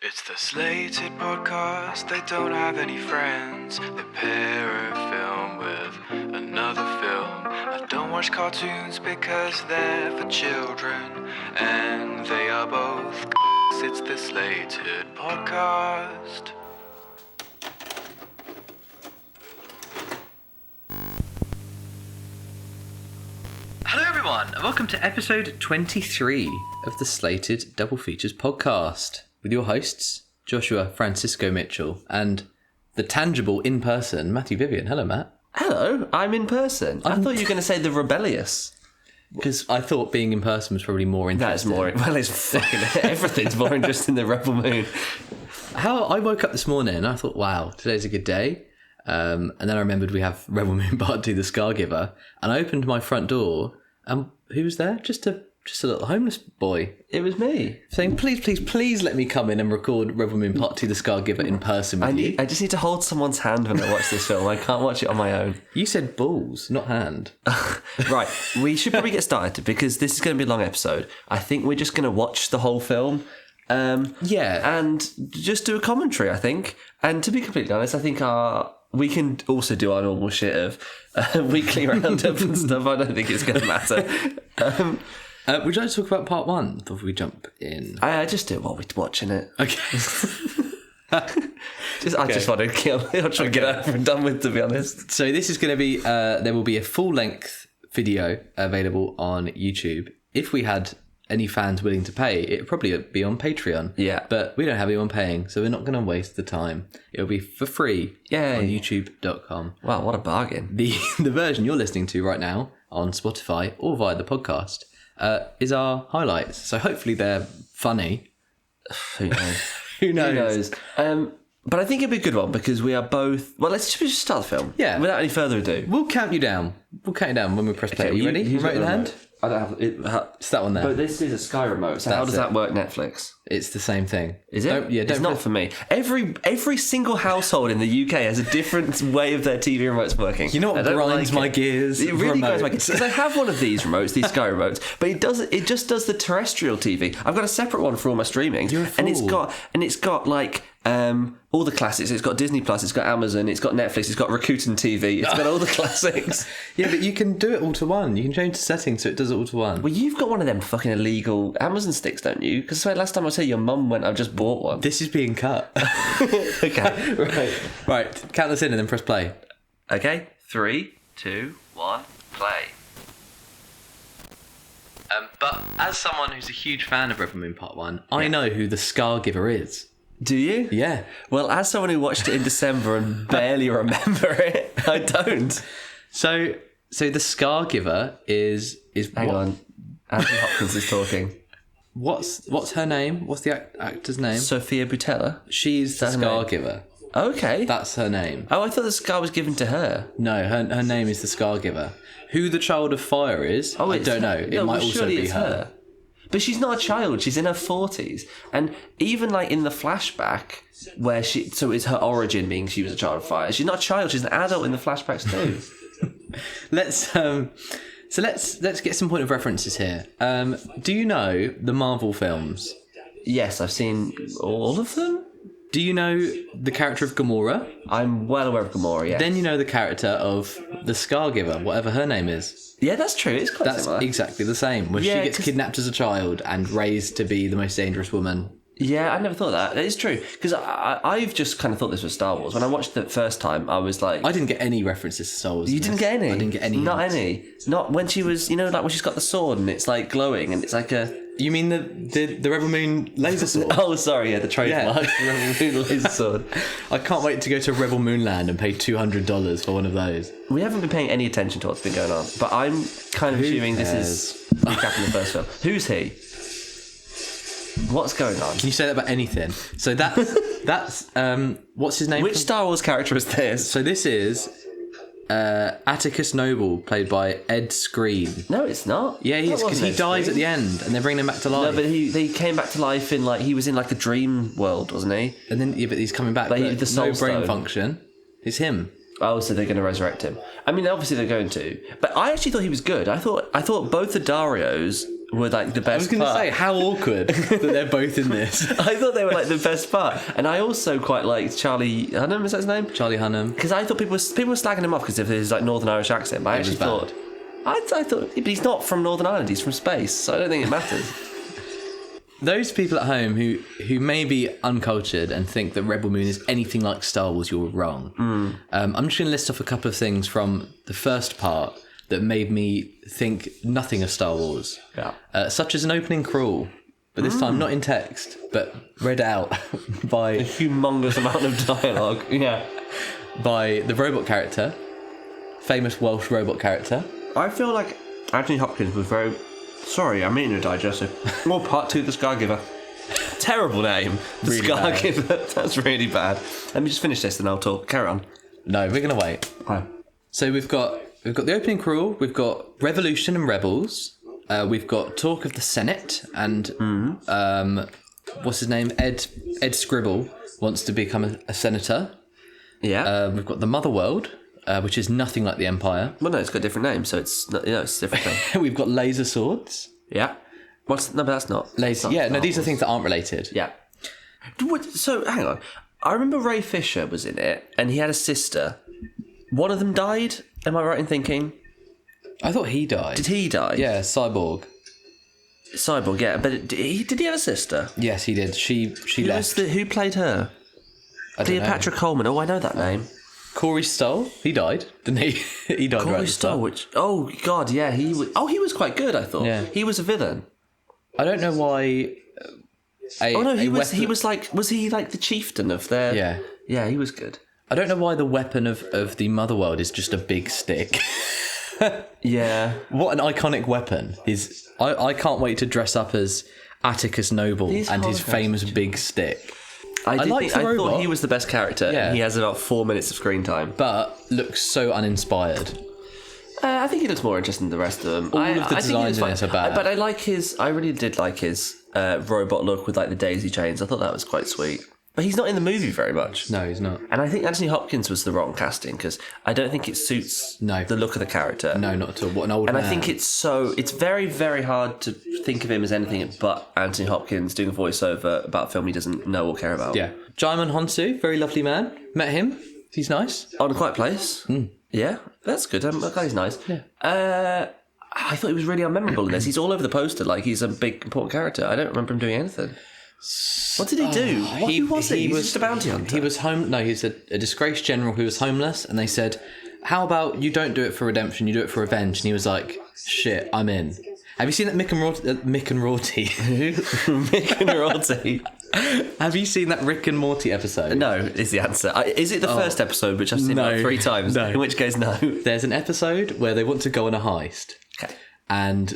It's the Slated podcast, they don't have any friends. They pair a film with another film. I don't watch cartoons because they're for children. And they are both It's the Slated podcast. Hello everyone, and welcome to episode 23 of the Slated Double Features podcast with your hosts, Joshua Francisco Mitchell, and the tangible in person, Matthew Vivian. Hello, Matt. Hello, I'm in person. I thought you were going to say the rebellious. Because I thought being in person was probably more interesting. That's more, well, it's fucking, everything's more interesting than Rebel Moon. How I woke up this morning and I thought, wow, today's a good day. And then I remembered we have Rebel Moon Part 2, the Scargiver, and I opened my front door, and who was there? Just a little homeless boy. It was me. Saying, please let me come in and record Rebel Moon Part 2, the Scargiver in person with you. I just need to hold someone's hand when I watch this film. I can't watch it on my own. You said balls, not hand. Right, we should probably get started because this is going to be a long episode. I think we're just going to watch the whole film. Yeah. And just do a commentary, I think. And to be completely honest, I think we can also do our normal shit of weekly roundup and stuff. I don't think it's going to matter. Would you like to talk about part 1 before we jump in? I just do it while we're watching it. Okay. I just want to try and get over and done with, to be honest. So this is going to be, there will be a full-length video available on YouTube. If we had any fans willing to pay, it would probably be on Patreon. Yeah. But we don't have anyone paying, so we're not going to waste the time. It'll be for free on youtube.com. Wow, what a bargain. The version you're listening to right now on Spotify or via the podcast is our highlights. So hopefully they're funny. Who knows? Who knows? But I think it'd be a good one because we are both... Well, let's just start the film. Yeah. Without any further ado. We'll count you down. When we press play. Are you ready? Remote in hand? I don't have it. It's that one there. But this is a Sky remote. So how does that work, Netflix? It's the same thing. Is it? It's not for me. Every single household in the UK has a different way of their TV remotes working. You know what grinds my gears? It really grinds my gears. Because I have one of these remotes, these Sky remotes, but it just does the terrestrial TV. I've got a separate one for all my streaming. You're a fool. And it's got like all the classics. It's got Disney Plus, it's got Amazon, it's got Netflix, it's got Rakuten TV, it's got all the classics. Yeah, but you can do it all to one. You can change the settings so it does it all to one. Well, you've got one of them fucking illegal Amazon sticks, don't you? Because last time I said your mum went, I've just bought one. This is being cut. Okay. Right, count this in and then press play. Okay, 3, 2, 1, play. But as someone who's a huge fan of Rebel Moon Part 1, I know who the Scargiver is. Do you? Yeah. Well, as someone who watched it in December and barely remember it, I don't. So the Scargiver is Hang on. Anthony Hopkins is talking. What's her name? What's the actor's name? Sophia Boutella. She's the Scargiver. Okay. That's her name. Oh, I thought the scar was given to her. No, her name is the Scargiver. Who the Child of Fire is, I don't know. It might also be her. But she's not a child. She's in her 40s. And even like in the flashback where so it's her origin being she was a child of fire. She's not a child. She's an adult in the flashbacks too. Let's get some point of references here. Do you know the Marvel films? Yes, I've seen all of them. Do you know the character of Gamora? I'm well aware of Gamora, yes. Then you know the character of the Scargiver, whatever her name is. Yeah, that's true. It's quite That's similar. exactly the same. Where she gets kidnapped as a child and raised to be the most dangerous woman. Yeah, I never thought that. It is true. Because I've just kind of thought this was Star Wars. When I watched it the first time, I was like... I didn't get any references to Star Wars. You didn't get any? I didn't get any. Not any? Not when she was... like when she's got the sword and it's like glowing and it's like a... You mean the Rebel Moon laser sword? Oh, sorry, the trademark. Yeah. Rebel Moon laser sword. I can't wait to go to Rebel Moon Land and pay $200 for one of those. We haven't been paying any attention to what's been going on, but I'm kind of assuming this is recapping the first film. Who's he? What's going on? Can you say that about anything? So that's what's his name? Which Star Wars character is this? So this is Atticus Noble, played by Ed Skrein. No, it's not. Yeah, he is, because he dies at the end, and they're bringing him back to life. No, but they came back to life in he was in like a dream world, wasn't he? And then but he's coming back. But the Soul no brain Stone. function. It's him. Oh, so they're going to resurrect him. I mean, obviously they're going to. But I actually thought he was good. I thought both the Darios were like the best. I was going to say, how awkward that they're both in this. I thought they were like the best part, and I also quite liked Charlie Hunnam. Is that his name? Charlie Hunnam. Because I thought people were slagging him off because of his like Northern Irish accent. But I actually thought, I thought, but he's not from Northern Ireland. He's from space, so I don't think it matters. Those people at home who may be uncultured and think that Rebel Moon is anything like Star Wars, you're wrong. I'm just going to list off a couple of things from the first part that made me think nothing of Star Wars. Yeah. Such as an opening crawl, but this time not in text, but read out by A humongous amount of dialogue. Yeah. by the robot character, famous Welsh robot character. I feel like Anthony Hopkins was very... Sorry, I'm eating a digestive. More part 2, the Scargiver. Terrible name. The Really Scargiver. That's really bad. Let me just finish this and I'll talk. Carry on. No, we're going to wait. Hi. So we've got the opening crawl, we've got Revolution and Rebels, we've got Talk of the Senate, and what's his name? Ed Scribble wants to become a senator. Yeah. We've got the Motherworld, which is nothing like the Empire. Well, no, it's got a different name, so it's not, it's a different thing. We've got laser swords. Yeah. No, but that's not. Laser. That's not Star These are Wars. things that aren't related. Yeah. So, hang on. I remember Ray Fisher was in it, and he had a sister. One of them died? Am I right in thinking? I thought he died. Did he die? Yeah, Cyborg. Cyborg, yeah. But did he have a sister? Yes, he did. She left. Who played her? I don't know. Cleopatra Coleman. Oh, I know that name. Corey Stoll. He died, didn't he? He died right Corey at the start. Stoll, which... Oh, God, yeah. He was quite good, I thought. Yeah. He was a villain. I don't know why. He was like... Was he like the chieftain of their... Yeah. Yeah, he was good. I don't know why the weapon of the Motherworld is just a big stick. Yeah. What an iconic weapon. I can't wait to dress up as Atticus Noble and his famous big stick. I liked the robot. thought he was the best character. Yeah. He has about 4 minutes of screen time. But looks so uninspired. I think he looks more interesting than the rest of them. All of the designs in this are bad. But I really did like his robot look with like the daisy chains. I thought that was quite sweet. But he's not in the movie very much. No, he's not. And I think Anthony Hopkins was the wrong casting because I don't think it suits the look of the character. No, not at all. What an old man. And I think it's very, very hard to think of him as anything but Anthony Hopkins doing a voiceover about a film he doesn't know or care about. Yeah. Jaimin Honsu, very lovely man. Met him. He's nice. On A Quiet Place. Yeah, that's good. That guy's nice. Yeah. I thought he was really unmemorable in this. He's all over the poster like he's a big, important character. I don't remember him doing anything. What did he do? Who was he? He was just a bounty hunter. He was he's a disgraced general who was homeless, and they said, how about you don't do it for redemption, you do it for revenge? And he was like, shit, I'm in. Have you seen that Mick and Rorty? Mick and Rorty. Have you seen that Rick and Morty episode? No, is the answer. Is it the first episode, which I've seen about 3 times? No. In which case, no. There's an episode where they want to go on a heist. Okay. And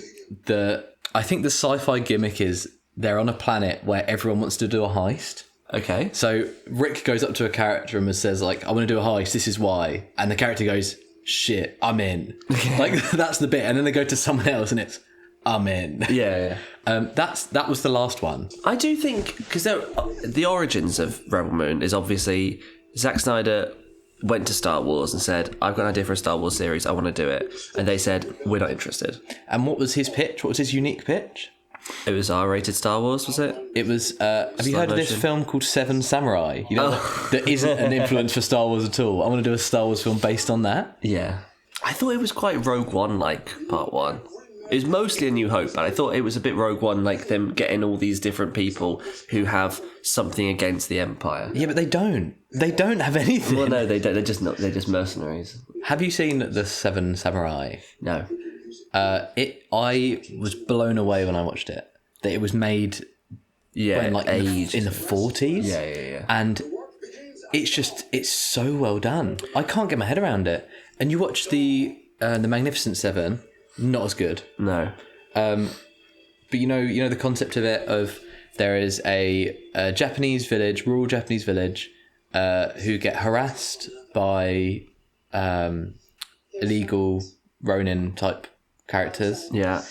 I think the sci-fi gimmick is they're on a planet where everyone wants to do a heist. Okay. So Rick goes up to a character and says, like, I want to do a heist, this is why. And the character goes, shit, I'm in. Like, that's the bit. And then they go to someone else and it's, I'm in. Yeah. That was the last one. I do think, because the origins of Rebel Moon is obviously Zack Snyder went to Star Wars and said, I've got an idea for a Star Wars series, I want to do it. And they said, we're not interested. And what was his pitch? What was his unique pitch? It was R-rated Star Wars, was it? It was. Have you heard of this film called Seven Samurai? You know, that isn't an influence for Star Wars at all. I want to do a Star Wars film based on that. Yeah. I thought it was quite Rogue One like part 1. It was mostly A New Hope, but I thought it was a bit Rogue One, like them getting all these different people who have something against the Empire. Yeah, but they don't. They don't have anything. Well, no, they don't. They're just not. They're just mercenaries. Have you seen the Seven Samurai? No. I was blown away when I watched it. That it was made when, like, in the 40s. Yeah. And it's so well done. I can't get my head around it. And you watch the Magnificent Seven, not as good. No. But you know the concept of it, of there is a Japanese village, rural Japanese village, who get harassed by illegal Ronin type characters. Yeah.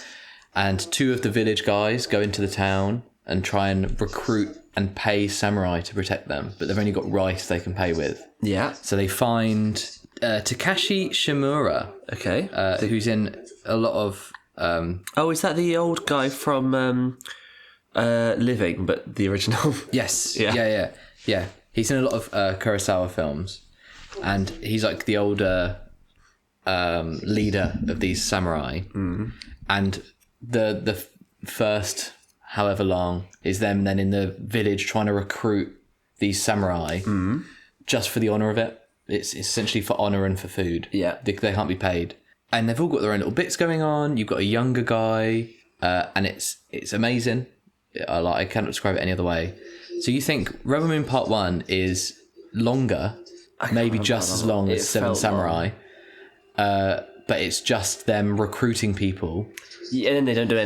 And 2 of the village guys go into the town and try and recruit and pay samurai to protect them, but they've only got rice they can pay with. Yeah. So they find Takashi Shimura, Okay. who's in a lot of Oh, is that the old guy from Living, but the original? Yes. Yeah. Yeah. He's in a lot of Kurosawa films, and he's like the older leader of these samurai. And the first however long is them then in the village trying to recruit these samurai just for the honour of it. It's essentially for honour and for food. Yeah. They can't be paid. And they've all got their own little bits going on. You've got a younger guy, and it's amazing. I cannot describe it any other way. So you think Rebel Moon Part 1 is longer, maybe just as long as Seven Samurai, but it's just them recruiting people. Yeah, and then they don't do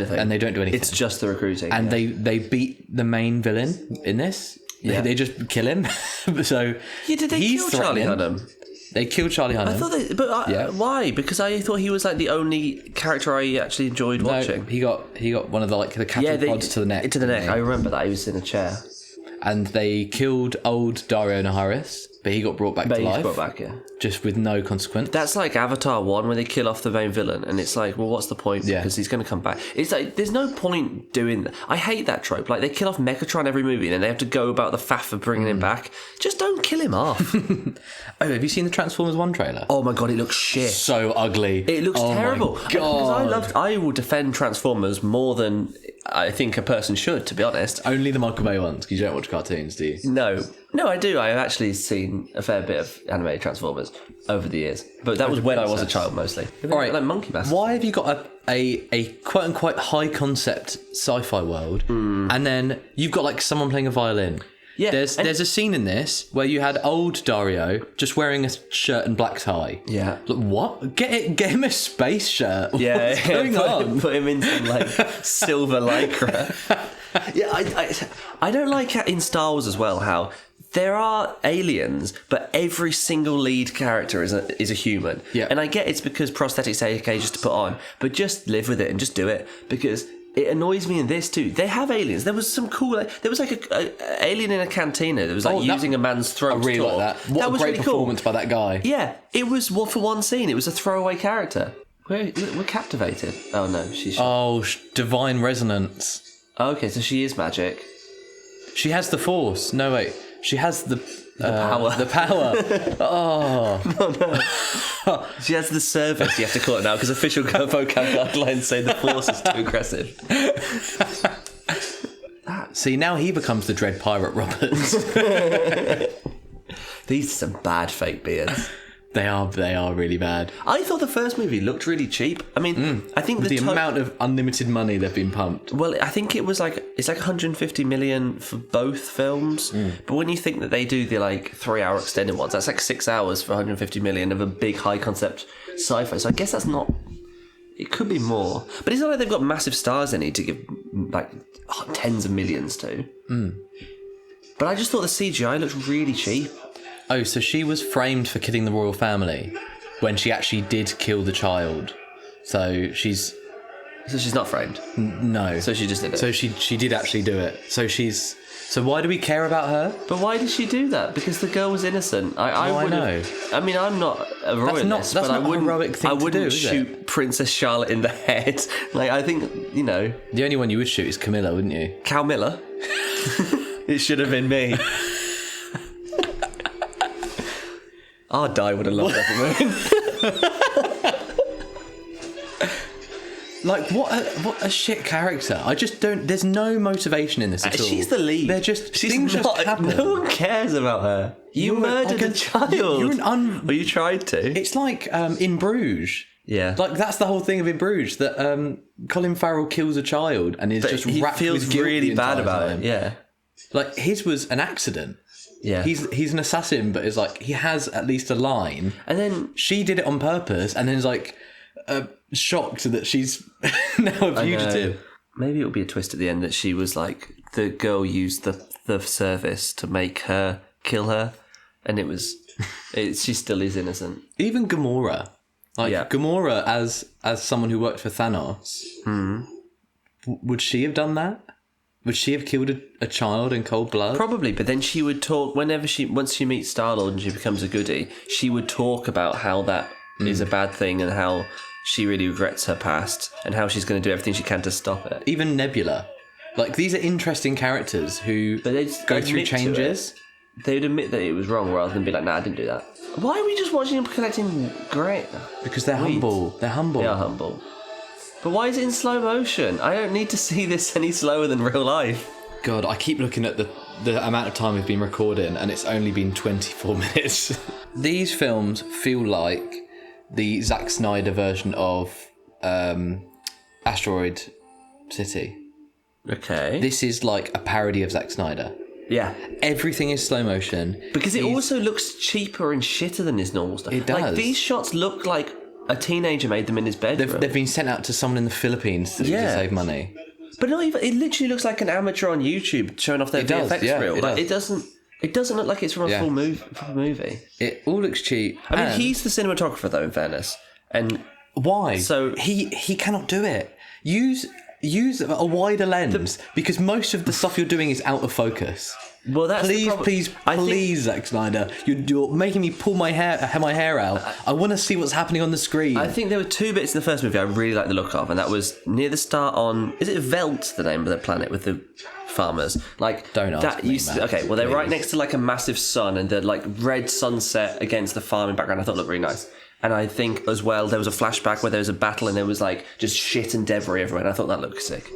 anything. It's just the recruiting. And they beat the main villain in this. Yeah. They just kill him. So did they kill Charlie Hunnam? They killed Charlie Hunnam. I thought why? Because I thought he was like the only character I actually enjoyed watching. He got one of the cattle pods to the neck. To the neck. I remember that he was in a chair. And they killed old Dario Naharis, but he got brought back to life. He got brought back, yeah. Just with no consequence. That's like Avatar 1 where they kill off the main villain, and it's like, well, what's the point? Yeah. Because he's going to come back. It's like, there's no point doing that. I hate that trope. Like, they kill off Megatron every movie, and then they have to go about the faff of bringing him back. Just don't kill him off. Oh, have you seen the Transformers 1 trailer? Oh my god, it looks shit. So ugly. It looks terrible. My God. Because I will defend Transformers more than I think a person should, to be honest. Only the Michael Bay ones, because you don't watch cartoons, do you? No, I do. I've actually seen a fair bit of animated Transformers over the years, but that was when I was a child mostly. All right, like Monkey Master. Why have you got a quote unquote high concept sci-fi world, and then you've got like someone playing a violin? Yeah, there's a scene in this where you had old Dario just wearing a shirt and black tie. Yeah. Like, what? Get him a space shirt. Yeah, What's going on? Put him in some like silver lycra. Yeah, I don't like in Star Wars as well how there are aliens, but every single lead character is a human. Yeah. And I get it's because prosthetics are okay just to put on, but just live with it and just do it, because it annoys me in this too. They have aliens. There was some cool. There was like a alien in a cantina that was like using a man's throat. I really to talk. like that. What that a was great really performance by that guy. Yeah, it was for one scene. It was a throwaway character. We're captivated. Oh no, she's. Oh, divine resonance. Okay, so she is magic. She has the force. No, wait. She has the power. The power. Oh. No. She has the service, you have to call it now, because official vocab guidelines say the force is too aggressive. See, now he becomes the Dread Pirate Roberts. These are some bad fake beards. They are really bad. I thought the first movie looked really cheap. I mean, I think the amount of unlimited money they've been pumped. Well, I think it's like 150 million for both films. But when you think that they do the like 3-hour extended ones, that's like 6 hours for 150 million of a big high concept sci-fi. So I guess that's not. It could be more, but it's not like they've got massive stars they need to give like tens of millions to. But I just thought the CGI looked really cheap. Oh, so she was framed for killing the royal family when she actually did kill the child. So she's not framed. No. So she just did it. So she did actually do it. So why do we care about her? But why did she do that? Because the girl was innocent. I know. I mean, I'm not a royalist, that's but not a heroic thing to do, wouldn't is it? shoot Princess Charlotte in the head. Like, I think, The only one you would shoot is Camilla, wouldn't you? Cal Miller. It should have been me. Our Di would have loved that. Like, what a shit character. I just don't. There's no motivation in this at all. She's the lead. They're just She's things not, just happen. No one cares about her. You murdered a child. Or you tried to. It's like in Bruges. Yeah. Like, that's the whole thing of In Bruges, that Colin Farrell kills a child and is just wrapped with guilt really the bad entire about time. it. Yeah. Like, his was an accident. Yeah. He's an assassin, but it's like he has at least a line. And then she did it on purpose, and then is like shocked that she's now a fugitive. Maybe it'll be a twist at the end that she was like the girl used the service to make her kill her, and she still is innocent. Even Gamora, Gamora as someone who worked for Thanos, would she have done that? Would she have killed a child in cold blood? Probably, but then she would talk once she meets Star-Lord and she becomes a goodie. She would talk about how that is a bad thing and how she really regrets her past and how she's going to do everything she can to stop it. Even Nebula. Like, these are interesting characters who But they just go through admit to changes. They'd admit that it was wrong rather than be like, nah, I didn't do that. Why are we just watching them collecting great? Because they're humble. They're humble. They are humble. But why is it in slow motion? I don't need to see this any slower than real life. God, I keep looking at the amount of time we've been recording, and it's only been 24 minutes. These films feel like the Zack Snyder version of Asteroid City. Okay. This is like a parody of Zack Snyder. Yeah. Everything is slow motion. Because it also looks cheaper and shitter than his normal stuff. It does. Like, these shots look like a teenager made them in his bedroom. They've been sent out to someone in the Philippines to save money. But not even. It literally looks like an amateur on YouTube showing off their VFX reel. It doesn't look like it's from a full movie. It all looks cheap. I mean, he's the cinematographer, though. In fairness, and why? So he cannot do it. Use a wider lens because most of the stuff you're doing is out of focus. Well, that's please, Zack Snyder, you're making me pull my hair out. I want to see what's happening on the screen. I think there were two bits in the first movie I really liked the look of, and that was near the start on. Is it Velt, the name of the planet with the farmers? Like, don't ask me, Matt, okay, well, they're please. right next to like a massive sun, and the like red sunset against the farming background. I thought looked really nice. And I think as well there was a flashback where there was a battle and there was like just shit and debris everywhere, and I thought that looked sick.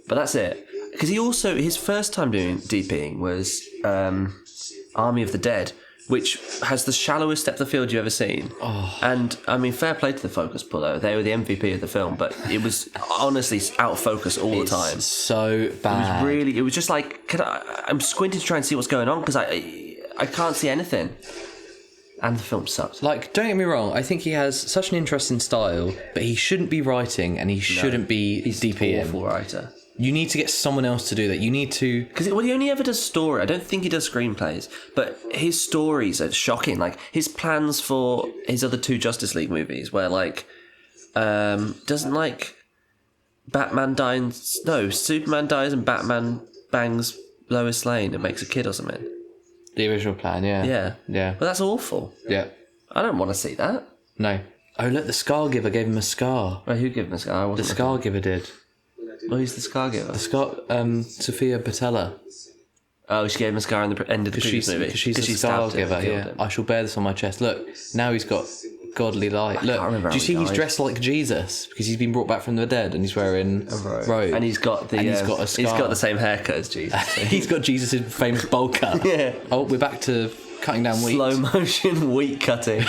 But that's it. Because he also, his first time doing DPing was Army of the Dead, which has the shallowest depth of field you've ever seen. Oh. And, I mean, fair play to the focus puller. They were the MVP of the film, but it was honestly out of focus all the time. So bad. It was just like, I'm squinting to try and see what's going on because I can't see anything. And the film sucked. Like, don't get me wrong, I think he has such an interesting style, but he shouldn't be writing and he shouldn't be DPing. He's an awful writer. You need to get someone else to do that. You need to... Because he only ever does story. I don't think he does screenplays. But his stories are shocking. Like, his plans for his other two Justice League movies where, like, doesn't, like, Batman dies... No, Superman dies and Batman bangs Lois Lane and makes a kid or something. The original plan, yeah. Yeah. Yeah. But that's awful. Yeah. I don't want to see that. No. Oh, look, the Scargiver gave him a scar. Wait, who gave him a scar? The Scargiver did. Oh, who's the Scargiver? Sophia Botella. Oh, she gave him a scar in the end of the previous movie. Because she's a Scargiver, yeah. Him. I shall bear this on my chest. Look, now he's got godly light. Look, do you see he's dressed like Jesus? Because he's been brought back from the dead and he's wearing a robe. And he's got a scar. He's got the same haircut as Jesus. He's got Jesus' famous bowl cut. Yeah. Oh, we're back to cutting down wheat. Slow motion wheat cutting.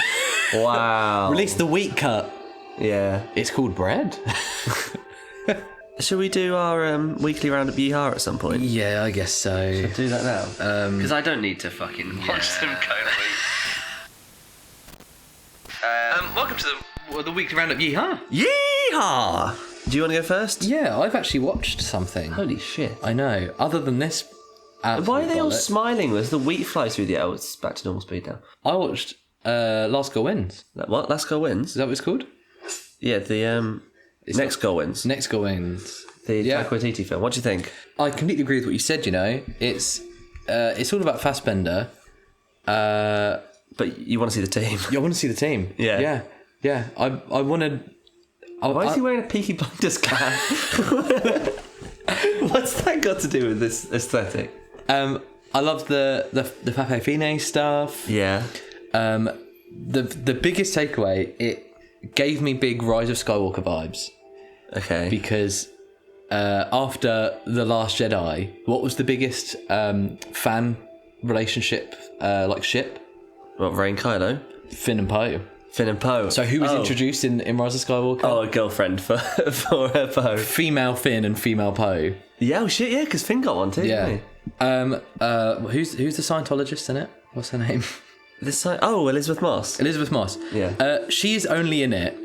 Wow. Release the wheat cut. Yeah. It's called bread. Shall we do our weekly roundup Yee Haw at some point? Yeah, I guess so. Do that now. Because I don't need to fucking watch them go. Welcome to the weekly roundup Yee Haw. Yee Haw! Do you want to go first? Yeah, I've actually watched something. Holy shit. I know. Other than this... Why are they all smiling as the wheat flies through the air? Oh, it's back to normal speed now. I watched Last Girl Wins. What? Last Girl Wins? Is that what it's called? Yeah, the Next Girl Wins. Next Girl Wins. The Taika Waititi film. What do you think? I completely agree with what you said, you know. It's all about Fassbender. But you want to see the team. I want to see the team. Yeah. Yeah. I want to... Why is he wearing a Peaky Blinders cap? What's that got to do with this aesthetic? I love the Pape Fine stuff. Yeah. The biggest takeaway, it gave me big Rise of Skywalker vibes. Okay. Because after The Last Jedi, what was the biggest fan relationship ship? What, Rey and Kylo? Finn and Poe. Finn and Poe. So who was introduced in Rise of Skywalker? Oh, a girlfriend for her Poe. Female Finn and female Poe. Yeah, oh shit, yeah, because Finn got one too, Yeah. didn't he? Who's the Scientologist in it? What's her name? Elizabeth Moss. Elizabeth Moss. Yeah. She's only in it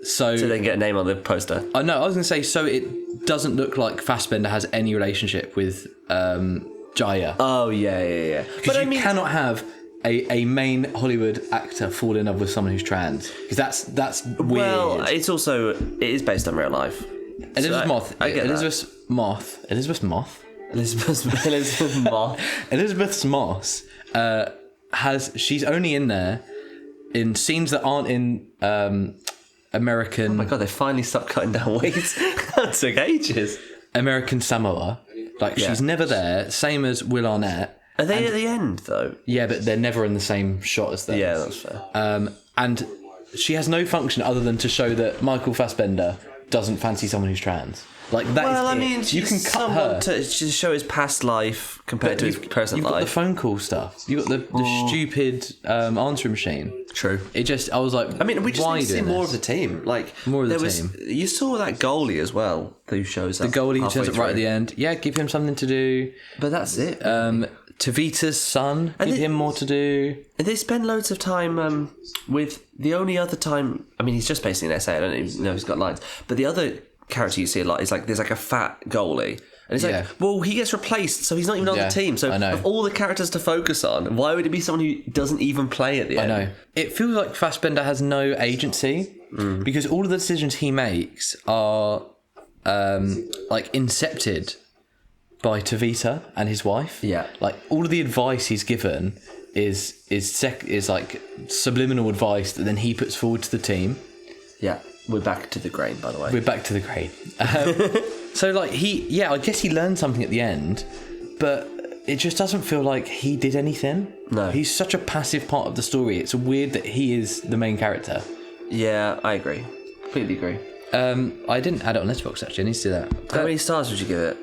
so they can get a name on the poster. I know, I was going to say, so it doesn't look like Fassbender has any relationship with Jaya. Oh, yeah. Because you cannot have a main Hollywood actor fall in love with someone who's trans. Because that's weird. Well, it is based on real life. Elizabeth Moss. I get Elizabeth Moss. Elizabeth Moss. Elizabeth Moss she's only in there in scenes that aren't in American. Oh my god, they finally stopped cutting down weight. That took ages. American Samoa. Like, she's never there. Same as Will Arnett. Are they at the end, though? Yeah, but they're never in the same shot as them. Yeah, that's fair. And she has no function other than to show that Michael Fassbender doesn't fancy someone who's trans. Like, that is I it. mean, you can cut her. to show his past life compared to his present You've got life. the phone call stuff. You've got the stupid answering machine. True. I was like, I mean, we just why need to see doing more this? of the team. Like, More of the team. You saw that goalie as well, who shows up. The goalie who halfway turns up right at through. the end. Yeah, give him something to do. But that's it. Tavita's son, give him more to do. They spend loads of time with the only other time. I mean, he's just basically an essay. I don't even know he's got lines. But the other character you see a lot is like there's like a fat goalie. And it's like, well, he gets replaced, so he's not even on the team. So, of all the characters to focus on, why would it be someone who doesn't even play at the end? I know. It feels like Fassbender has no agency because all of the decisions he makes are like incepted by Tavita and his wife. Yeah. Like, all of the advice he's given is like subliminal advice that then he puts forward to the team. Yeah. We're back to the grain, by the way. We're back to the grain. So, like, I guess he learned something at the end, but it just doesn't feel like he did anything. No. He's such a passive part of the story. It's weird that he is the main character. Yeah, I agree. Completely agree. I didn't add it on Letterboxd, actually. I need to do that. How many stars would you give it?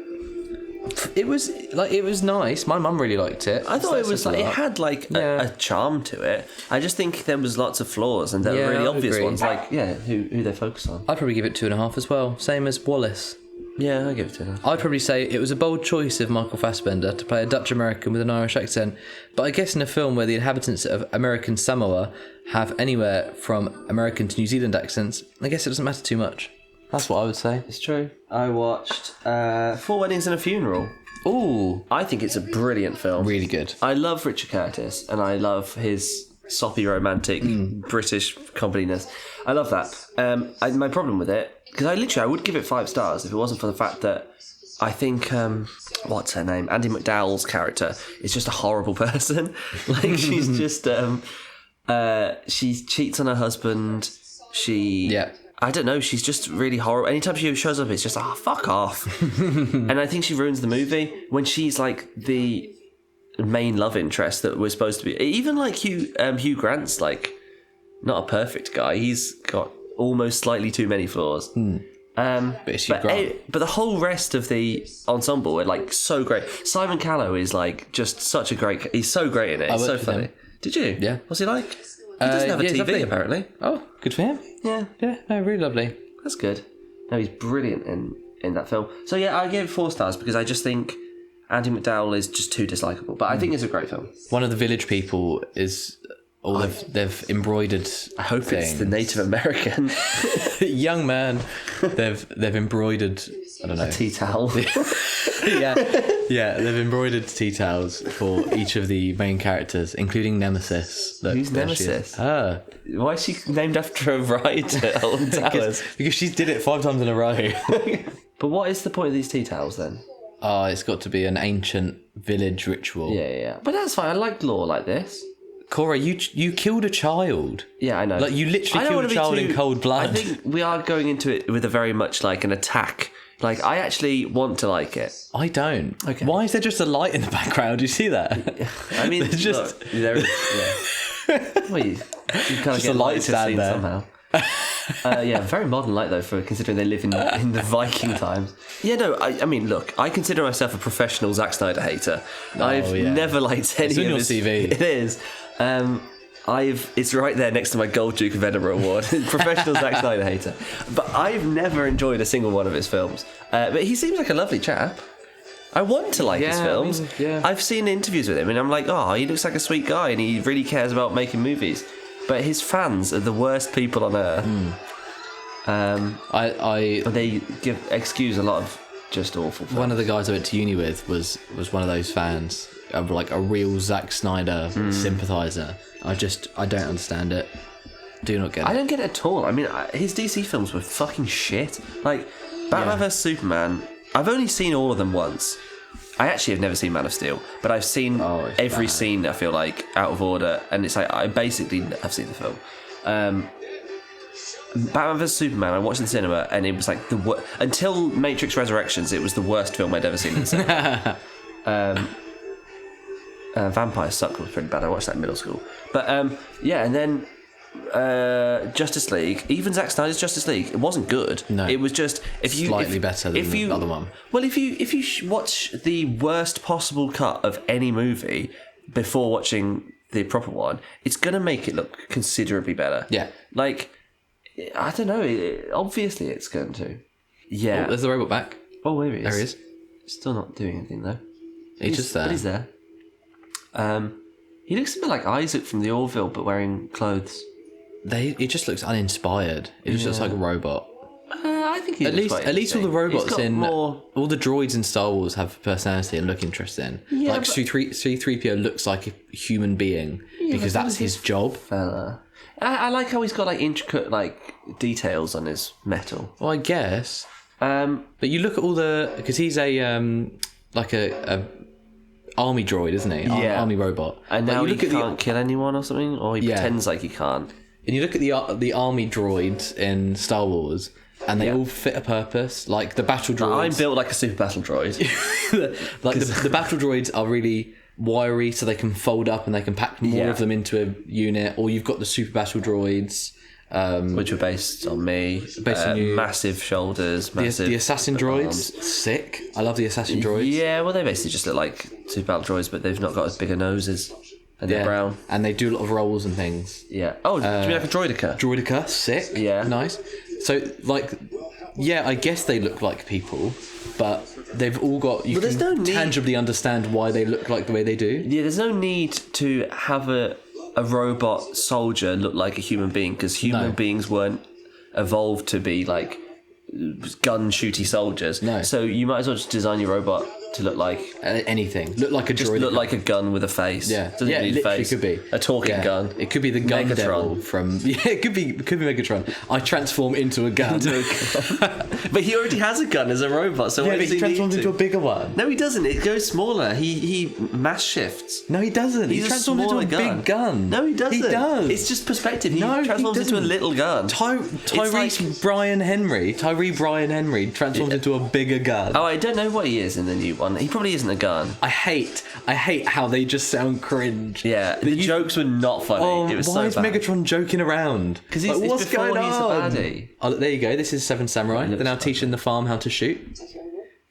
It was nice. My mum really liked it. I thought it was like, it had like a charm to it. I just think there was lots of flaws and there were really I obvious agree. ones, like who they focus on. I'd probably give it 2.5 as well. Same as Wallace. Yeah, I give it to them. I'd probably say it was a bold choice of Michael Fassbender to play a Dutch American with an Irish accent, but I guess in a film where the inhabitants of American Samoa have anywhere from American to New Zealand accents, I guess it doesn't matter too much. That's what I would say. It's true. I watched 4 Weddings and a Funeral. Ooh, I think it's a brilliant film. really good. I love Richard Curtis and I love his soppy romantic British comeliness. I love that. My problem with it, because I would give it 5 stars if it wasn't for the fact that I think what's her name, Andie MacDowell's character is just a horrible person. Like, she's just she cheats on her husband. I don't know, she's just really horrible. Anytime she shows up, it's just, fuck off. And I think she ruins the movie when she's like the main love interest that we're supposed to be. Even like Hugh Grant's like not a perfect guy. He's got almost slightly too many flaws. But it's Hugh Grant. But the whole rest of the ensemble are like so great. Simon Callow is like just such a great. He's so great in it. It's so funny. him. Did you? Yeah. What's he like? He doesn't have a he's TV lovely. apparently. Oh, good for him. Yeah. Yeah, no, really lovely. That's good. No, he's brilliant in that film. So yeah, I gave it 4 stars because I just think Andie MacDowell is just too dislikable. But I think it's a great film. One of the village people is they've embroidered. I hope things. it's the Native American Young man. They've embroidered. I don't know. tea towel. yeah, they've embroidered tea towels for each of the main characters, including Nemesis. Look, Who's there she is. Nemesis? Her. Why is she named after a ride at Alton Towers? Because she did it 5 times in a row. But what is the point of these tea towels then? Oh, it's got to be an ancient village ritual. Yeah. But that's fine. I like lore like this. Cora, you killed a child. Yeah, I know. Like, you literally killed a child in cold blood. I think we are going into it with a very much like an attack. Like, I actually want to like it. I don't. Okay. Why is there just a light in the background? Do you see that? I mean, There's just look, there is, yeah. Well, you kind of Just get a light light to stand scene there. somehow. Yeah, very modern light though, for considering they live in the Viking times. Yeah, no, I mean, look, I consider myself a professional Zack Snyder hater. I've never liked any It's on of your his. CV. It is. It's right there next to my Gold Duke of Edinburgh award. Professional Zack Snyder hater. But I've never enjoyed a single one of his films. But he seems like a lovely chap. I want to like his films. I've seen interviews with him and I'm like, he looks like a sweet guy and he really cares about making movies. But his fans are the worst people on earth. They excuse a lot of just awful films. One of the guys I went to uni with was one of those fans, like a real Zack Snyder sympathiser. I don't understand it. Do not get it. I don't get it at all. I mean, his DC films were fucking shit. Like, Batman vs Superman, I've only seen all of them once. I actually have never seen Man of Steel, but I've seen every scene, I feel like, out of order, and it's like, I basically have seen the film. Batman vs Superman, I watched in the cinema, and it was like until Matrix Resurrections, it was the worst film I'd ever seen in the cinema. Vampire Suck was pretty bad. I watched that in middle school. But yeah, and then Justice League, even Zack Snyder's Justice League, it wasn't good. No, it was just slightly better than the other one. Well, if you watch the worst possible cut of any movie before watching the proper one, it's gonna make it look considerably better. Yeah, like. I don't know. Obviously, it's going to. Yeah. Oh, there's the robot back. Oh, there he is. There he is. Still not doing anything though. He's just there. But he's there. He looks a bit like Isaac from the Orville, but wearing clothes. It just looks uninspired. It just looks like a robot. I think At least all the robots all the droids in Star Wars have personality and look interesting. Yeah, like C-3PO looks like a human being because that's his job. Fella. I like how he's got like intricate like details on his metal. Well, I guess. But you look at all because he's a like a army droid, isn't he? Yeah. Army robot. And now he can't kill anyone or something, or he pretends like he can't. And you look at the army droids in Star Wars, and they all fit a purpose. Like the battle droids. I'm built like a super battle droid. Like the battle droids are really wiry, so they can fold up and they can pack more of them into a unit. Or you've got the super battle droids, which were based on me. Based on you. Massive shoulders, massive. The assassin droids, arms. sick. I love the assassin droids. Yeah, well, they basically just look like super battle droids, but they've not got as bigger noses. And they're brown. And they do a lot of rolls and things. Yeah. Oh, do you mean like a droidica? Droidica, sick. Yeah. Nice. So, like, yeah, I guess they look like people, but they've all got... You can tangibly understand why they look like the way they do. Yeah, there's no need to have a robot soldier look like a human being, because human beings weren't evolved to be, like, gun-shooty soldiers. No. So you might as well just design your robot to look like anything. Look like a just droid. look like a gun with a face. Yeah, Doesn't need a face. Could be a talking gun. It could be the gun Megatron. devil from. Yeah, it could be Megatron. I transform into a gun. But he already has a gun as a robot, so why does he transforms need into a bigger one. No, he doesn't. It goes smaller. He mass shifts. No, he doesn't. He transforms into a big gun. No, he doesn't. He does. It's just perspective. He transforms into a little gun. Tyree Brian Henry transforms into a bigger gun. Oh, I don't know what he is in the new one. He probably isn't a gun. I hate how they just sound cringe. Yeah, the jokes were not funny. Oh, it was why so is bad. Megatron joking around? Because he's what's before going he's on? a baddie. Oh, there you go. This is Seven Samurai. They're now teaching the farm how to shoot.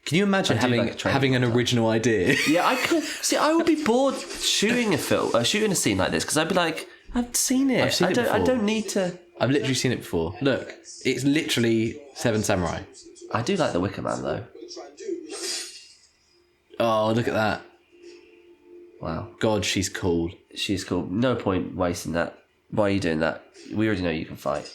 Can you imagine having an original idea? Yeah, I could see. I would be bored shooting a scene like this, because I'd be like, I've seen it. I don't need to. I've literally seen it before. Look, it's literally Seven Samurai. I do like the Wicker Man though. Oh, look at that. Wow. God, she's cool. She's cool. No point wasting that. Why are you doing that? We already know you can fight.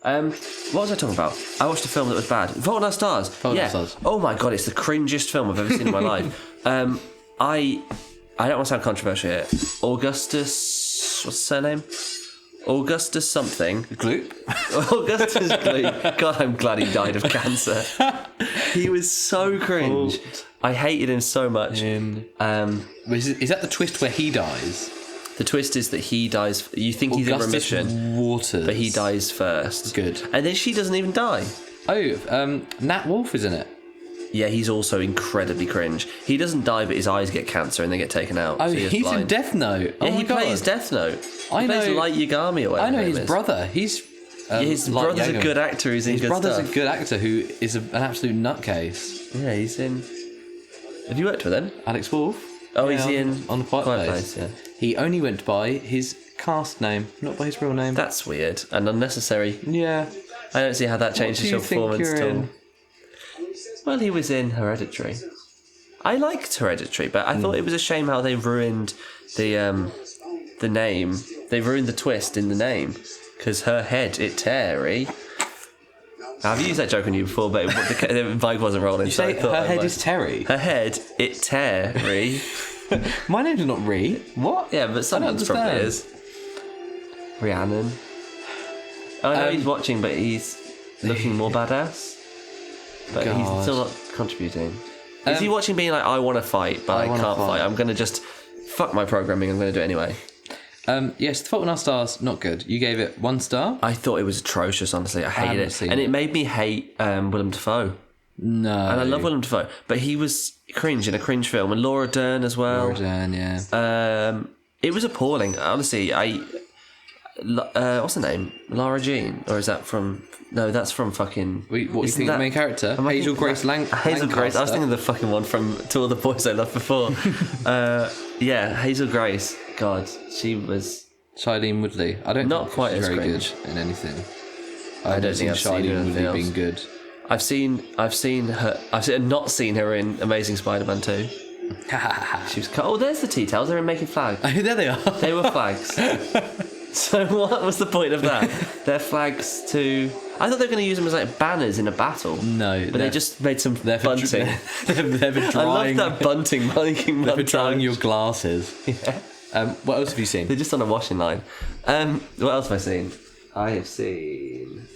What was I talking about? I watched a film that was bad. Fault in Our Stars. Fault in Our Stars. Oh my god, it's the cringiest film I've ever seen in my life. I don't want to sound controversial here. Augustus, what's his surname? Augustus something. Gloop? Augustus Gloop. God, I'm glad he died of cancer. He was so cringe. I hated him so much. Is that the twist where he dies? The twist is that he dies. You think he's in remission, Waters, but he dies first. Good. And then she doesn't even die. Oh, Nat Wolff is in it. Yeah, he's also incredibly cringe. He doesn't die, but his eyes get cancer and they get taken out. Oh, so he's in Death Note. Yeah, Oh he plays Death Note. He plays Light Yagami or whatever. I know his his brother. He's his brother's a good actor. He's in good stuff. His brother's a good actor who is an absolute nutcase. Yeah, he's in. Have you worked with him? Alex Wolff. Oh, is he in on Quiet Place? Yeah. He only went by his cast name, not by his real name. That's weird and unnecessary. Yeah. I don't see how that changes your performance at all. In? Well, he was in Hereditary. I liked Hereditary, but I thought it was a shame how they ruined the name. They ruined the twist in the name, because her head, it Terry. I've used that joke on you before, but the mic wasn't rolling. You say her head is Terry? Her head, it Terry. My name's not Ree. What? Yeah, but someone's probably is. Rhiannon. I know he's watching, but he's looking more badass. But he's still not contributing. Is he watching being like, I want to fight, but I can't fight. I'm going to just fuck my programming, I'm going to do it anyway. Yes, The Fault in Our Stars, not good. You gave it 1 star? I thought it was atrocious, honestly. I hated haven't it. seen And it. it made me hate Willem Dafoe. No. And I love Willem Dafoe. But he was cringe in a cringe film. And Laura Dern as well. Laura Dern, yeah. It was appalling. Honestly, what's her name? Lara Jean? Or is that from... No, that's from fucking... What do you think of the main character? Hazel Grace Lancaster. Hazel Grace. I was thinking of the fucking one from To All the Boys I Loved Before. Yeah, Hazel Grace. God, she was... Shailene Woodley. I don't Not think quite she's as very cringe. good in anything. I don't think I've seen her in Shailene anything Woodley else. being good. I've not seen her in Amazing Spider-Man 2. She was... Oh, there's the Teatowels. They're in Making Flag. Oh, there they are. They were flags. So what was the point of that? They're flags to... I thought they were going to use them as like banners in a battle. No. But they just made some bunting. They're for drying... I love that bunting. They're for drying your glasses. Yeah. What else have you seen? They're just on a washing line. What else have I seen? I have seen...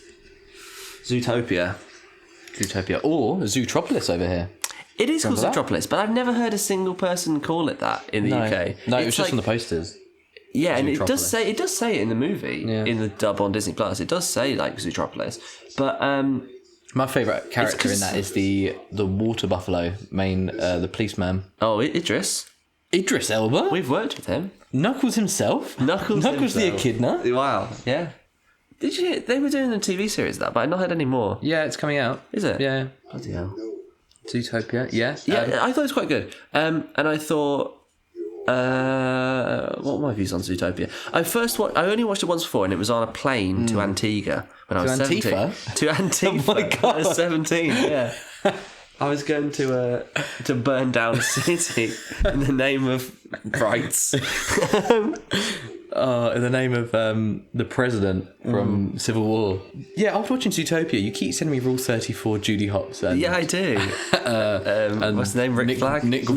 Zootopia. Or Zootropolis over here. It is called Remember that? Zootropolis, but I've never heard a single person call it that in the UK. No, it was It's just on the like- posters. Yeah, and it Zootropolis. does say it in the movie, in the dub on Disney Plus. It does say like Zootropolis, but My favourite character in that is the water buffalo the policeman. Idris. Idris Elba? We've worked with him. Knuckles himself? Knuckles the himself. echidna? Wow. Yeah. Did you hear? They were doing a TV series of that, but I've not heard any more. Yeah, it's coming out. Is it? Yeah. Bloody hell. Zootopia, yeah. Yeah, I thought it was quite good. And I thought, what were my views on Zootopia? I only watched it once before, and it was on a plane to Antigua when I was 17. Antifa? To Antigua. Oh my God. I was 17. Yeah. I was going to burn down a city in the name of rights. In the name of the president from Civil War. Yeah, I was watching Zootopia. You keep sending me Rule 34, Judy Hopps. And, Yeah, I do. What's his name? Rick Flag? Nick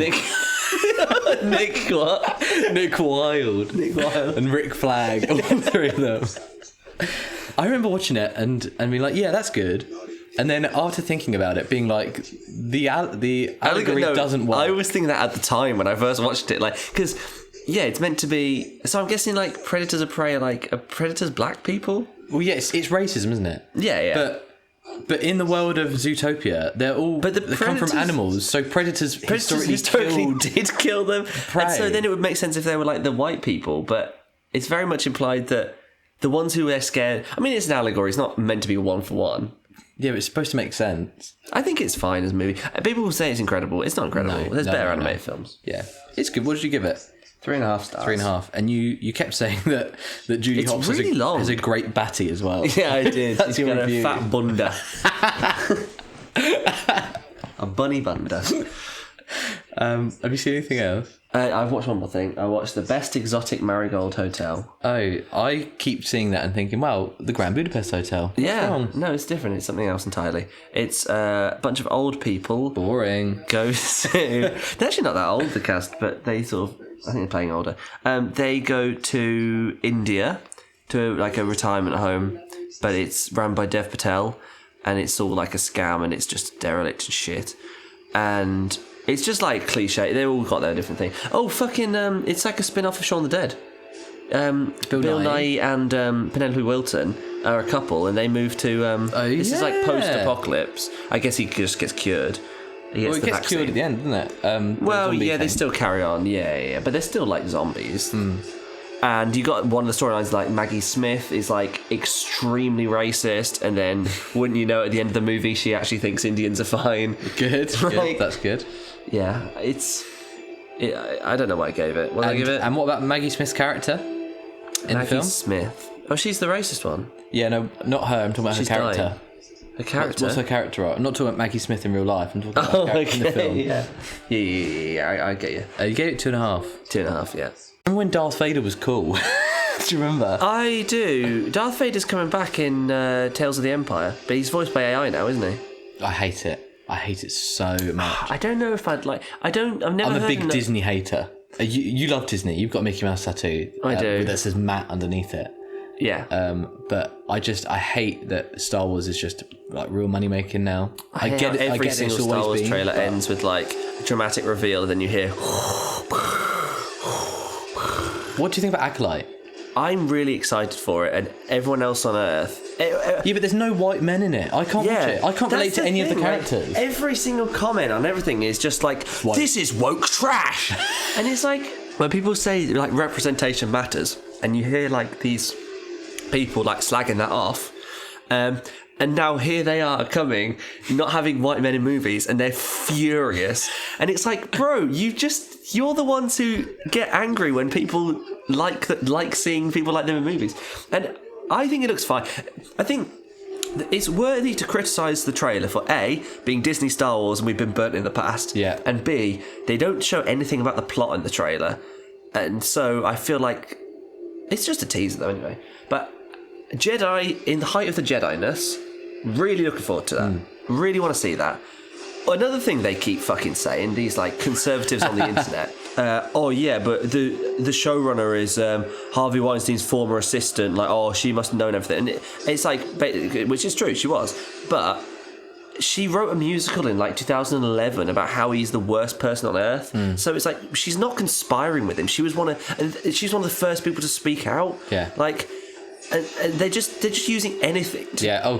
Nick what? Nick Wilde. Nick Wilde. And Rick Flag. All three of them. I remember watching it and being like, yeah, that's good. And then after thinking about it, being like, the allegory doesn't work. I was thinking that at the time when I first watched it, like, because yeah, it's meant to be. So I'm guessing like predators of prey are predators black people. Well, yeah, it's racism, isn't it? Yeah. But in the world of Zootopia, they're all they come from animals. So predators historically did kill them. prey. And so then it would make sense if they were like the white people. But it's very much implied that the ones who are scared. I mean, it's an allegory. It's not meant to be one for one. Yeah, but it's supposed to make sense. I think it's fine as a movie. People will say it's incredible. It's not incredible. There's better animated films. Yeah, it's good. What did you give it? 3.5 stars. 3.5. And you kept saying that Judy It's Hopps really long. has a great batty as well. Yeah, I did. That's She's your got review. a fat bunda. A bunny bunda. Have you seen anything else? I've watched one more thing. I watched The Best Exotic Marigold Hotel. Oh, I keep seeing that and thinking, well, the Grand Budapest Hotel. What's wrong? No, it's different. It's something else entirely. It's a bunch of old people Boring. go to... They're actually not that old, the cast, but they sort of... I think they're playing older. They go to India, to like a retirement home, but it's run by Dev Patel, and it's all like a scam, and it's just derelict and shit. And it's just like cliche. They've all got their different thing. Oh, fucking... it's like a spin-off of Shaun the Dead. Bill Nighy and Penelope Wilton are a couple, and they move to... this is like post-apocalypse. I guess he just gets cured. He gets Well, it the gets vaccine. cured at the end, doesn't it? Well, The yeah, they zombie still carry on. Yeah, but they're still like zombies. And you got one of the storylines like Maggie Smith is like extremely racist, and then wouldn't you know, at the end of the movie, she actually thinks Indians are fine. Good. Like- That's good. Yeah, I don't know what I gave it. What did I give it? And what about Maggie Smith's character in Maggie the film? Smith. Oh, she's the racist one. Yeah, no, not her. I'm talking about She's her character. dying. Her character. What's her character? I'm not talking about Maggie Smith in real life. I'm talking about her character in the film. Yeah. I get you. You gave it 2.5. 2.5. Yeah. Remember when Darth Vader was cool? Do you remember? I do. Darth Vader's coming back in Tales of the Empire, but he's voiced by AI now, isn't he? I hate it. I hate it so much. I don't know if I'd like. I've never. I'm a heard big enough- Disney hater. You love Disney. You've got a Mickey Mouse tattoo. I do. That says Matt underneath it. Yeah. But I hate that Star Wars is just like real money making now. I hate get how it. I Every get single it's Star always Wars been, trailer but- ends with like a dramatic reveal, and then you hear. What do you think about Acolyte? I'm really excited for it, and everyone else on Earth. Yeah, but there's no white men in it. I can't watch it. I can't relate to any of the characters. Every single comment on everything is just like, this is woke trash. And it's like, when people say like representation matters, and you hear like these people like slagging that off, and now here they are coming, not having white men in movies, and they're furious. And it's like, bro, you're the ones who get angry when people like seeing people like them in movies. And I think it looks fine. I think it's worthy to criticise the trailer for A, being Disney Star Wars and we've been burnt in the past. Yeah. And B, they don't show anything about the plot in the trailer. And so I feel like it's just a teaser though anyway. But Jedi, in the height of the Jedi-ness, really looking forward to that. Really want to see that. Another thing they keep fucking saying, these like conservatives on the internet. Oh yeah, but the showrunner is Harvey Weinstein's former assistant. Like, oh, she must have known everything. And it's like, which is true, she was. But she wrote a musical in like 2011 about how he's the worst person on earth. So it's like she's not conspiring with him. She's one of the first people to speak out. Yeah. Like. And they're just using anything.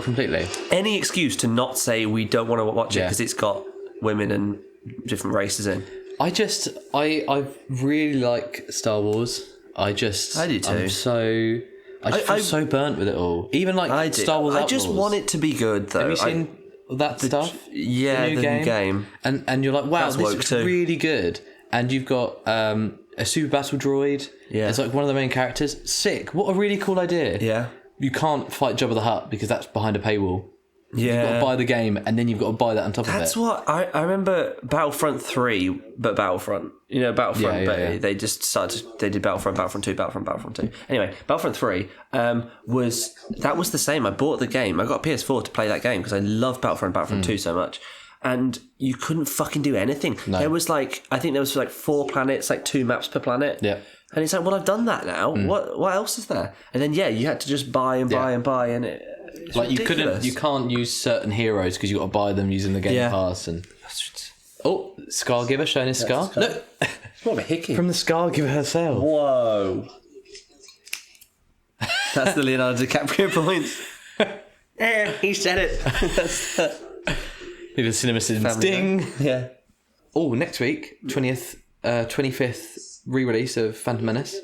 Completely. Any excuse to not say we don't want to watch it because it's got women and different races in. I really like Star Wars. I do too. I feel so burnt with it all. Even like Star Wars Outlaws. I just want it to be good though. Have you seen that stuff? Yeah, the new game. And you're like, wow, this looks really good. And you've got a super battle droid. Yeah. It's like one of the main characters. Sick. What a really cool idea. Yeah. You can't fight Jabba the Hutt because that's behind a paywall. Yeah. You've got to buy the game and then you've got to buy that on top of it. That's what I remember Battlefront 3, but Battlefront. You know, Battlefront, they just started, they did Battlefront 2, Battlefront 2. Anyway, Battlefront 3 was the same. I bought the game. I got a PS4 to play that game because I love Battlefront 2 so much. And you couldn't fucking do anything. No. There was like, I think there was like 4 planets, like 2 maps per planet. Yeah. And it's like, well, I've done that now. What else is there? And then you had to just buy and buy and buy, and it's like ridiculous. You can't use certain heroes because you got to buy them using the Game Pass. And Scargiver showing his scar. Look, it's more of a hickey from the Scargiver herself. Whoa, that's the Leonardo DiCaprio point. He said it. Need a cinema ding. Yeah. Oh, next week, 25th re-release of Phantom Menace.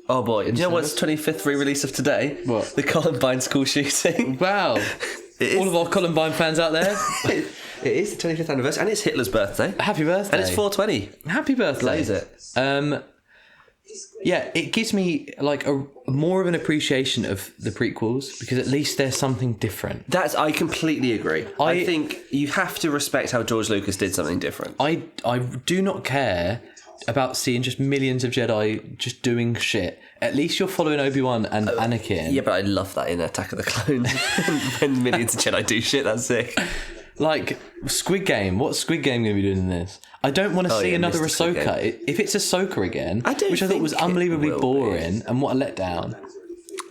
Oh boy! Do you know what's 25th re-release of today? What? The Columbine school shooting. Wow! All of our Columbine fans out there. It is the 25th anniversary, and it's Hitler's birthday. Happy birthday! And it's 420. Happy birthday! Blaze it. Yeah, it gives me like a more of an appreciation of the prequels because at least there's something different. I completely agree. I think you have to respect how George Lucas did something different. I do not care about seeing just millions of Jedi just doing shit. At least you're following Obi-Wan and Anakin. Yeah, but I love that in Attack of the Clones. When millions of Jedi do shit, that's sick. Like, Squid Game. What's Squid Game going to be doing in this? I don't want to see another Ahsoka. If it's Ahsoka again, which I thought was unbelievably boring and what a letdown.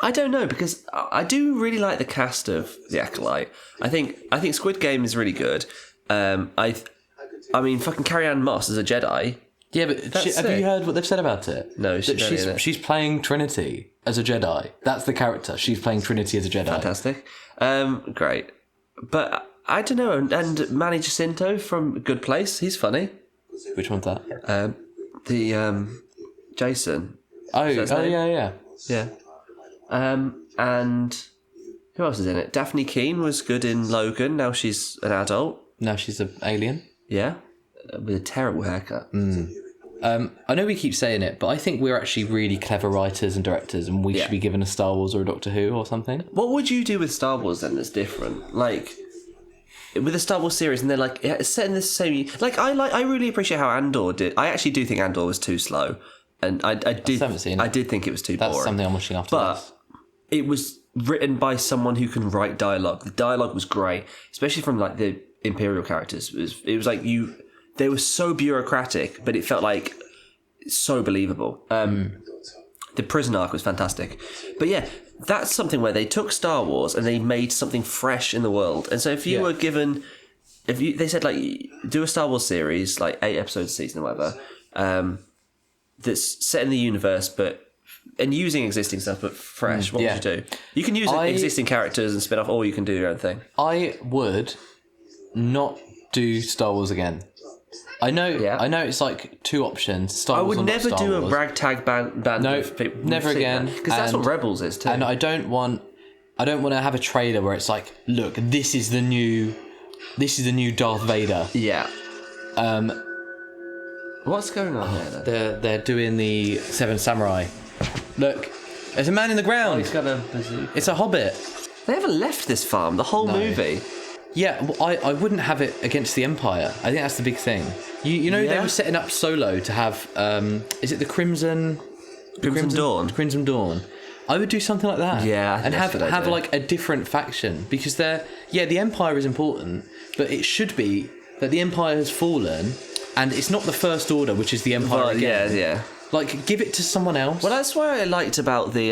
I don't know, because I do really like the cast of The Acolyte. I think Squid Game is really good. I mean, fucking Carrie-Anne Moss as a Jedi. Yeah, but have you heard what they've said about it? No, she's playing Trinity as a Jedi. That's the character. She's playing Trinity as a Jedi. Fantastic. Great. But I don't know. And Manny Jacinto from Good Place, he's funny. Which one's that? Jason. Oh, yeah. Yeah. And who else is in it? Daphne Keane was good in Logan. Now she's an adult. Now she's an alien. Yeah. With a terrible haircut. I know we keep saying it, but I think we're actually really clever writers and directors, and we should be given a Star Wars or a Doctor Who or something. What would you do with Star Wars then that's different? Like, with a Star Wars series, and they're like, it's set in this same... I really appreciate how Andor did. I actually do think Andor was too slow. And I haven't seen it. I did think it was too boring. That's something I'm watching after this. It was written by someone who can write dialogue. The dialogue was great, especially from like the Imperial characters. It was like they were so bureaucratic, but it felt like so believable. The prison arc was fantastic. But yeah, that's something where they took Star Wars and they made something fresh in the world. And so if you were given... they said, like, do a Star Wars series, like 8 episodes a season or whatever, that's set in the universe, but and using existing stuff but fresh, what would you do? You can use existing characters and spin off, or you can do your own thing. I would not do Star Wars again. I know it's like two options. Star Wars. I would never do Wars. a ragtag band of people. Never again. Because that's what Rebels is too. And I don't want to have a trailer where it's like, look, this is the new Darth Vader. Yeah. What's going on here then? They're doing the Seven Samurai. Look, there's a man in the ground. He's got a bazooka. It's a hobbit. They haven't left this farm the whole movie. Yeah, well, I wouldn't have it against the Empire. I think that's the big thing. You know, they were setting up Solo to have, is it the Crimson Dawn? Crimson Dawn. I would do something like that. Yeah, and have like a different faction, because the Empire is important, but it should be that the Empire has fallen, and it's not the First Order, which is the Empire again. Yeah. Like, give it to someone else. Well, that's what I liked about the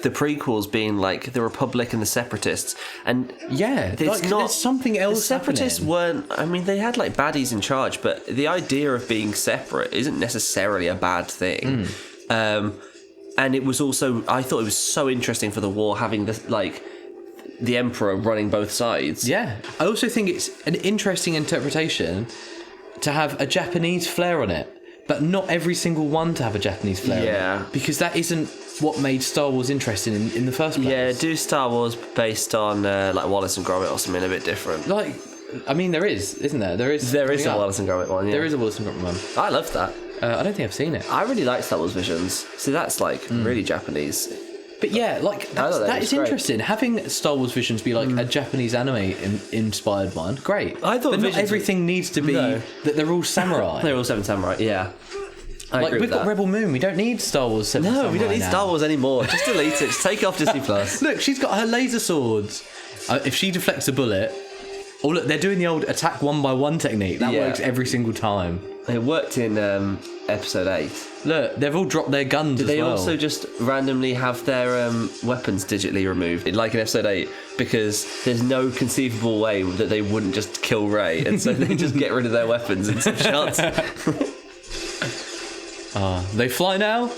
prequels being like the Republic and the Separatists, and there's something else. The Separatists weren't. I mean, they had like baddies in charge, but the idea of being separate isn't necessarily a bad thing. And it was also, I thought it was so interesting for the war having the Emperor running both sides. Yeah, I also think it's an interesting interpretation to have a Japanese flair on it, but not every single one to have a Japanese flair on it, because that isn't what made Star Wars interesting in the first place. Yeah, do Star Wars based on like Wallace and Gromit or something a bit different. Like, I mean, there is, isn't there? There is a Wallace and Gromit one. Yeah. There is a Wallace and Gromit one. I love that. I don't think I've seen it. I really like Star Wars Visions. So that's like really Japanese. But yeah, like that is interesting. Having Star Wars Visions be like a Japanese anime inspired one, great. I thought but not everything needs to be that they're all samurai. They're all Seven Samurai. Yeah. We've got Rebel Moon. We don't need Star Wars 7 Samurai. No, we don't need Star Wars anymore. Just delete it. Just take it off Disney Plus. Look, she's got her laser swords. If she deflects a bullet... Oh, look, they're doing the old attack one by one technique. That works every single time. It worked in episode 8. Look, they've all dropped their guns as well. They also just randomly have their weapons digitally removed, like in episode 8, because there's no conceivable way that they wouldn't just kill Rey, and so they just get rid of their weapons in some shots. They fly now?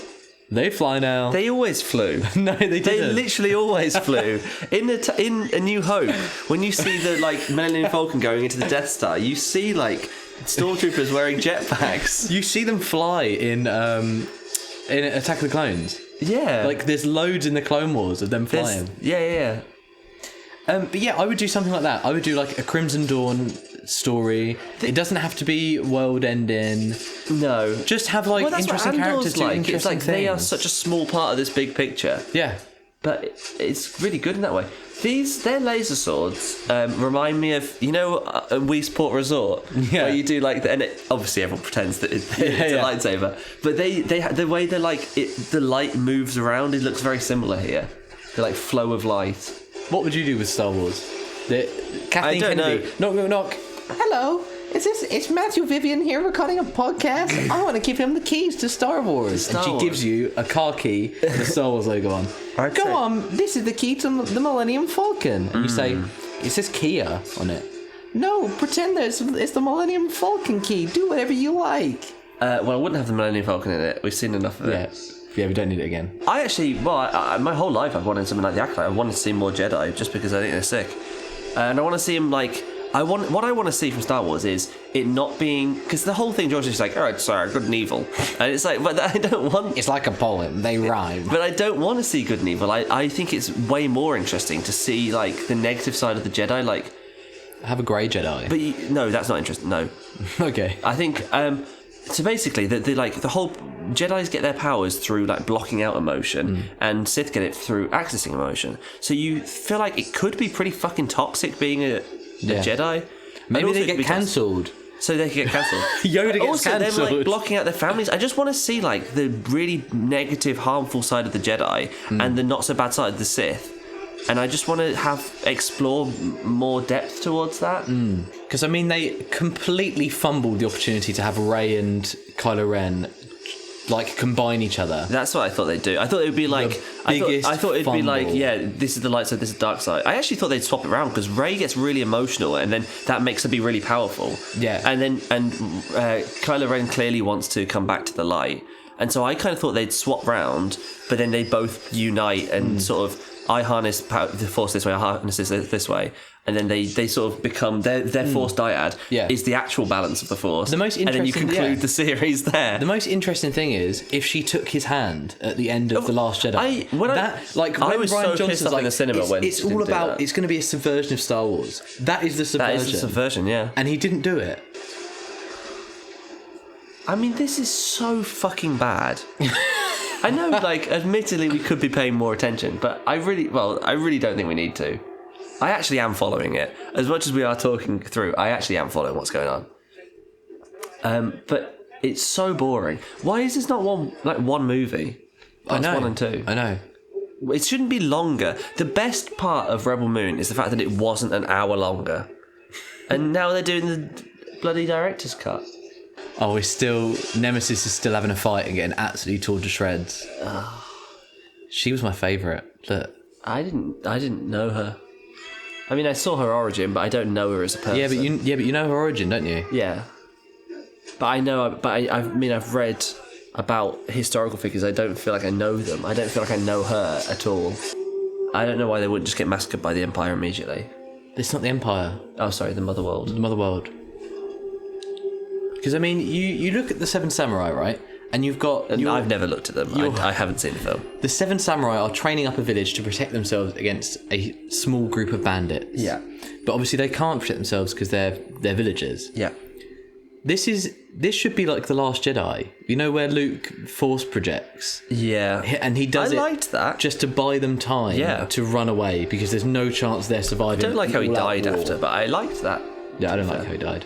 They fly now. They always flew. No, they didn't. They literally always flew. In A New Hope, when you see the Millennium Falcon going into the Death Star, you see stormtroopers wearing jetpacks. You see them fly in Attack of the Clones. Yeah. Like, there's loads in the Clone Wars of them flying. Yeah. But yeah, I would do something like that. I would do like a Crimson Dawn story. It doesn't have to be world ending. No. Just have interesting characters doing interesting it's like things. They are such a small part of this big picture. Yeah. But it's really good in that way. Their laser swords remind me of, Weesport Resort, where you do and obviously everyone pretends that it's a lightsaber, but they the way the light moves around, it looks very similar here. The flow of light. What would you do with Star Wars? Kathleen Kennedy. Know. Knock. Hello. It's Matthew Vivian here recording a podcast. I want to give him the keys to Star Wars. And she gives you a car key with the Star Wars logo on. Go on, this is the key to the Millennium Falcon. And you say, it says Kia on it. No, pretend it's the Millennium Falcon key. Do whatever you like. Well, I wouldn't have the Millennium Falcon in it. We've seen enough of it. Yeah, we don't need it again. I actually, my whole life I've wanted something like the Acolyte. I wanted to see more Jedi just because I think they're sick. And I want to see them what I want to see from Star Wars is it not being, because the whole thing George is like, all right, sorry, good and evil, and it's like, but I don't want. It's like a poem; they rhyme. But I don't want to see good and evil. I think it's way more interesting to see the negative side of the Jedi, have a grey Jedi. But no, that's not interesting. No. Okay. I think so. Basically, the whole Jedi's get their powers through blocking out emotion, and Sith get it through accessing emotion. So you feel like it could be pretty fucking toxic being a Jedi. Maybe they get cancelled. So they can get cancelled. Yoda gets also, cancelled. Them blocking out their families. I just want to see the really negative, harmful side of the Jedi and the not so bad side of the Sith. And I just want to explore more depth towards that. Because they completely fumbled the opportunity to have Rey and Kylo Ren combine each other. That's what I thought they'd do. I thought it would be I thought it'd be this is the light side, this is the dark side. I actually thought they'd swap it around because Rey gets really emotional and then that makes her be really powerful. Yeah. And Kylo Ren clearly wants to come back to the light. And so I kind of thought they'd swap round, but then they both unite and sort of, I harness the force this way, I harness this way, and then they sort of become their force dyad is the actual balance of the force. The most and then you interesting- conclude the series there. The most interesting thing is if she took his hand at the end of The Last Jedi. I was Ryan so pissed Johnson's off in the cinema when it's she all didn't do about that. it's going to be a subversion of Star Wars. That is the subversion. That is the subversion, yeah. And he didn't do it. I mean, this is so fucking bad. I know, like, admittedly, we could be paying more attention, but I really don't think we need to. I actually am following it. As much as we are talking through, I actually am following what's going on. But it's so boring. Why is this not one movie? That's 1 and 2. I know. It shouldn't be longer. The best part of Rebel Moon is the fact that it wasn't an hour longer. And now they're doing the bloody director's cut. Oh, Nemesis is still having a fight and getting absolutely torn to shreds. She was my favourite. Look. I didn't know her. I mean, I saw her origin, but I don't know her as a person. Yeah, but you know her origin, don't you? Yeah. But I know. But I've read about historical figures. I don't feel like I know them. I don't feel like I know her at all. I don't know why they wouldn't just get massacred by the Empire immediately. It's not the Empire. Oh, sorry, the Motherworld. The Motherworld. Because, I mean, you look at the Seven Samurai, right? And you've got... I've never looked at them. I haven't seen the film. The Seven Samurai are training up a village to protect themselves against a small group of bandits. Yeah. But obviously they can't protect themselves because they're villagers. Yeah. This should be like The Last Jedi. You know where Luke force projects? Yeah. And he does I liked that. just to buy them time to run away because there's no chance they're surviving. I don't like how he all-out died war. after, but I liked that. Yeah, I don't like how he died.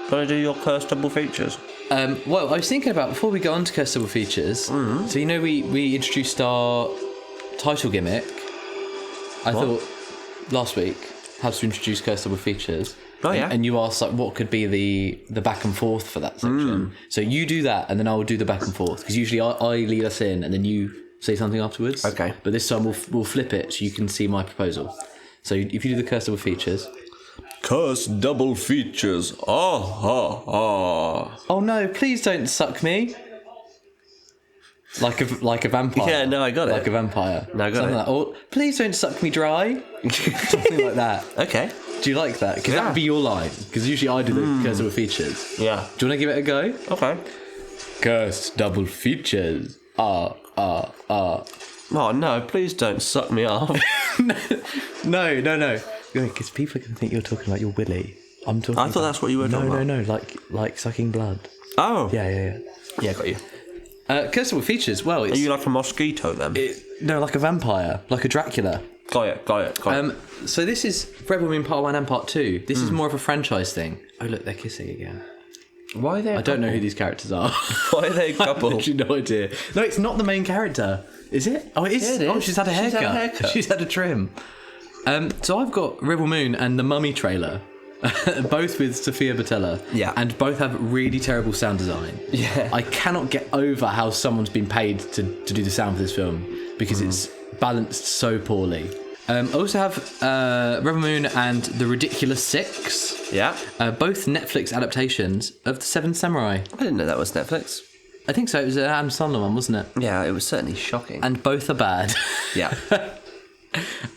Can I do your cursed double features? Well, I was thinking about, before we go on to Cursable Features, so you know we introduced our title gimmick. I thought last week how to introduce Cursable Features. Oh, yeah. And you asked, like, what could be the back and forth for that section. So you do that, and then I'll do the back and forth, because usually I lead us in, and then you say something afterwards. Okay. But this time we'll flip it so you can see my proposal. So if you do the Cursable Features... Curse double features. Oh no, please don't suck me. Like a vampire. Yeah, no, I got it. Like a vampire. No, I got Something it. like, oh, please don't suck me dry. Something like that. Okay. Do you like that? Because that would be your line. Because usually I do the cursed features. Yeah. Do you want to give it a go? Okay. Cursed double features. Oh no, please don't suck me off. No. Because people can think you're talking like you're Willy. I'm talking. I thought that's what you were talking about. No. Like sucking blood. Oh. Yeah. Yeah, got you. Cursed features. Well, it's, Are you like a mosquito then? no, like a vampire, like a Dracula. Got it. So this is Rebel Moon Part 1 and Part 2. This is more of a franchise thing. Oh look, they're kissing again. Why are they? I don't know who these characters are. Why are they a couple? I have literally no idea. No, it's not the main character. Is it? Oh, it is. Yeah, it is. Oh, she's had a haircut. She's had a trim. So I've got Rebel Moon and the Mummy trailer, both with Sophia Boutella. Yeah. And both have really terrible sound design. Yeah. I cannot get over how someone's been paid to do the sound for this film because it's balanced so poorly. I also have Rebel Moon and The Ridiculous Six. Yeah. Both Netflix adaptations of The Seven Samurai. I didn't know that was Netflix. I think so. It was an Adam Sandler one, wasn't it? Yeah, it was certainly shocking. And both are bad. Yeah.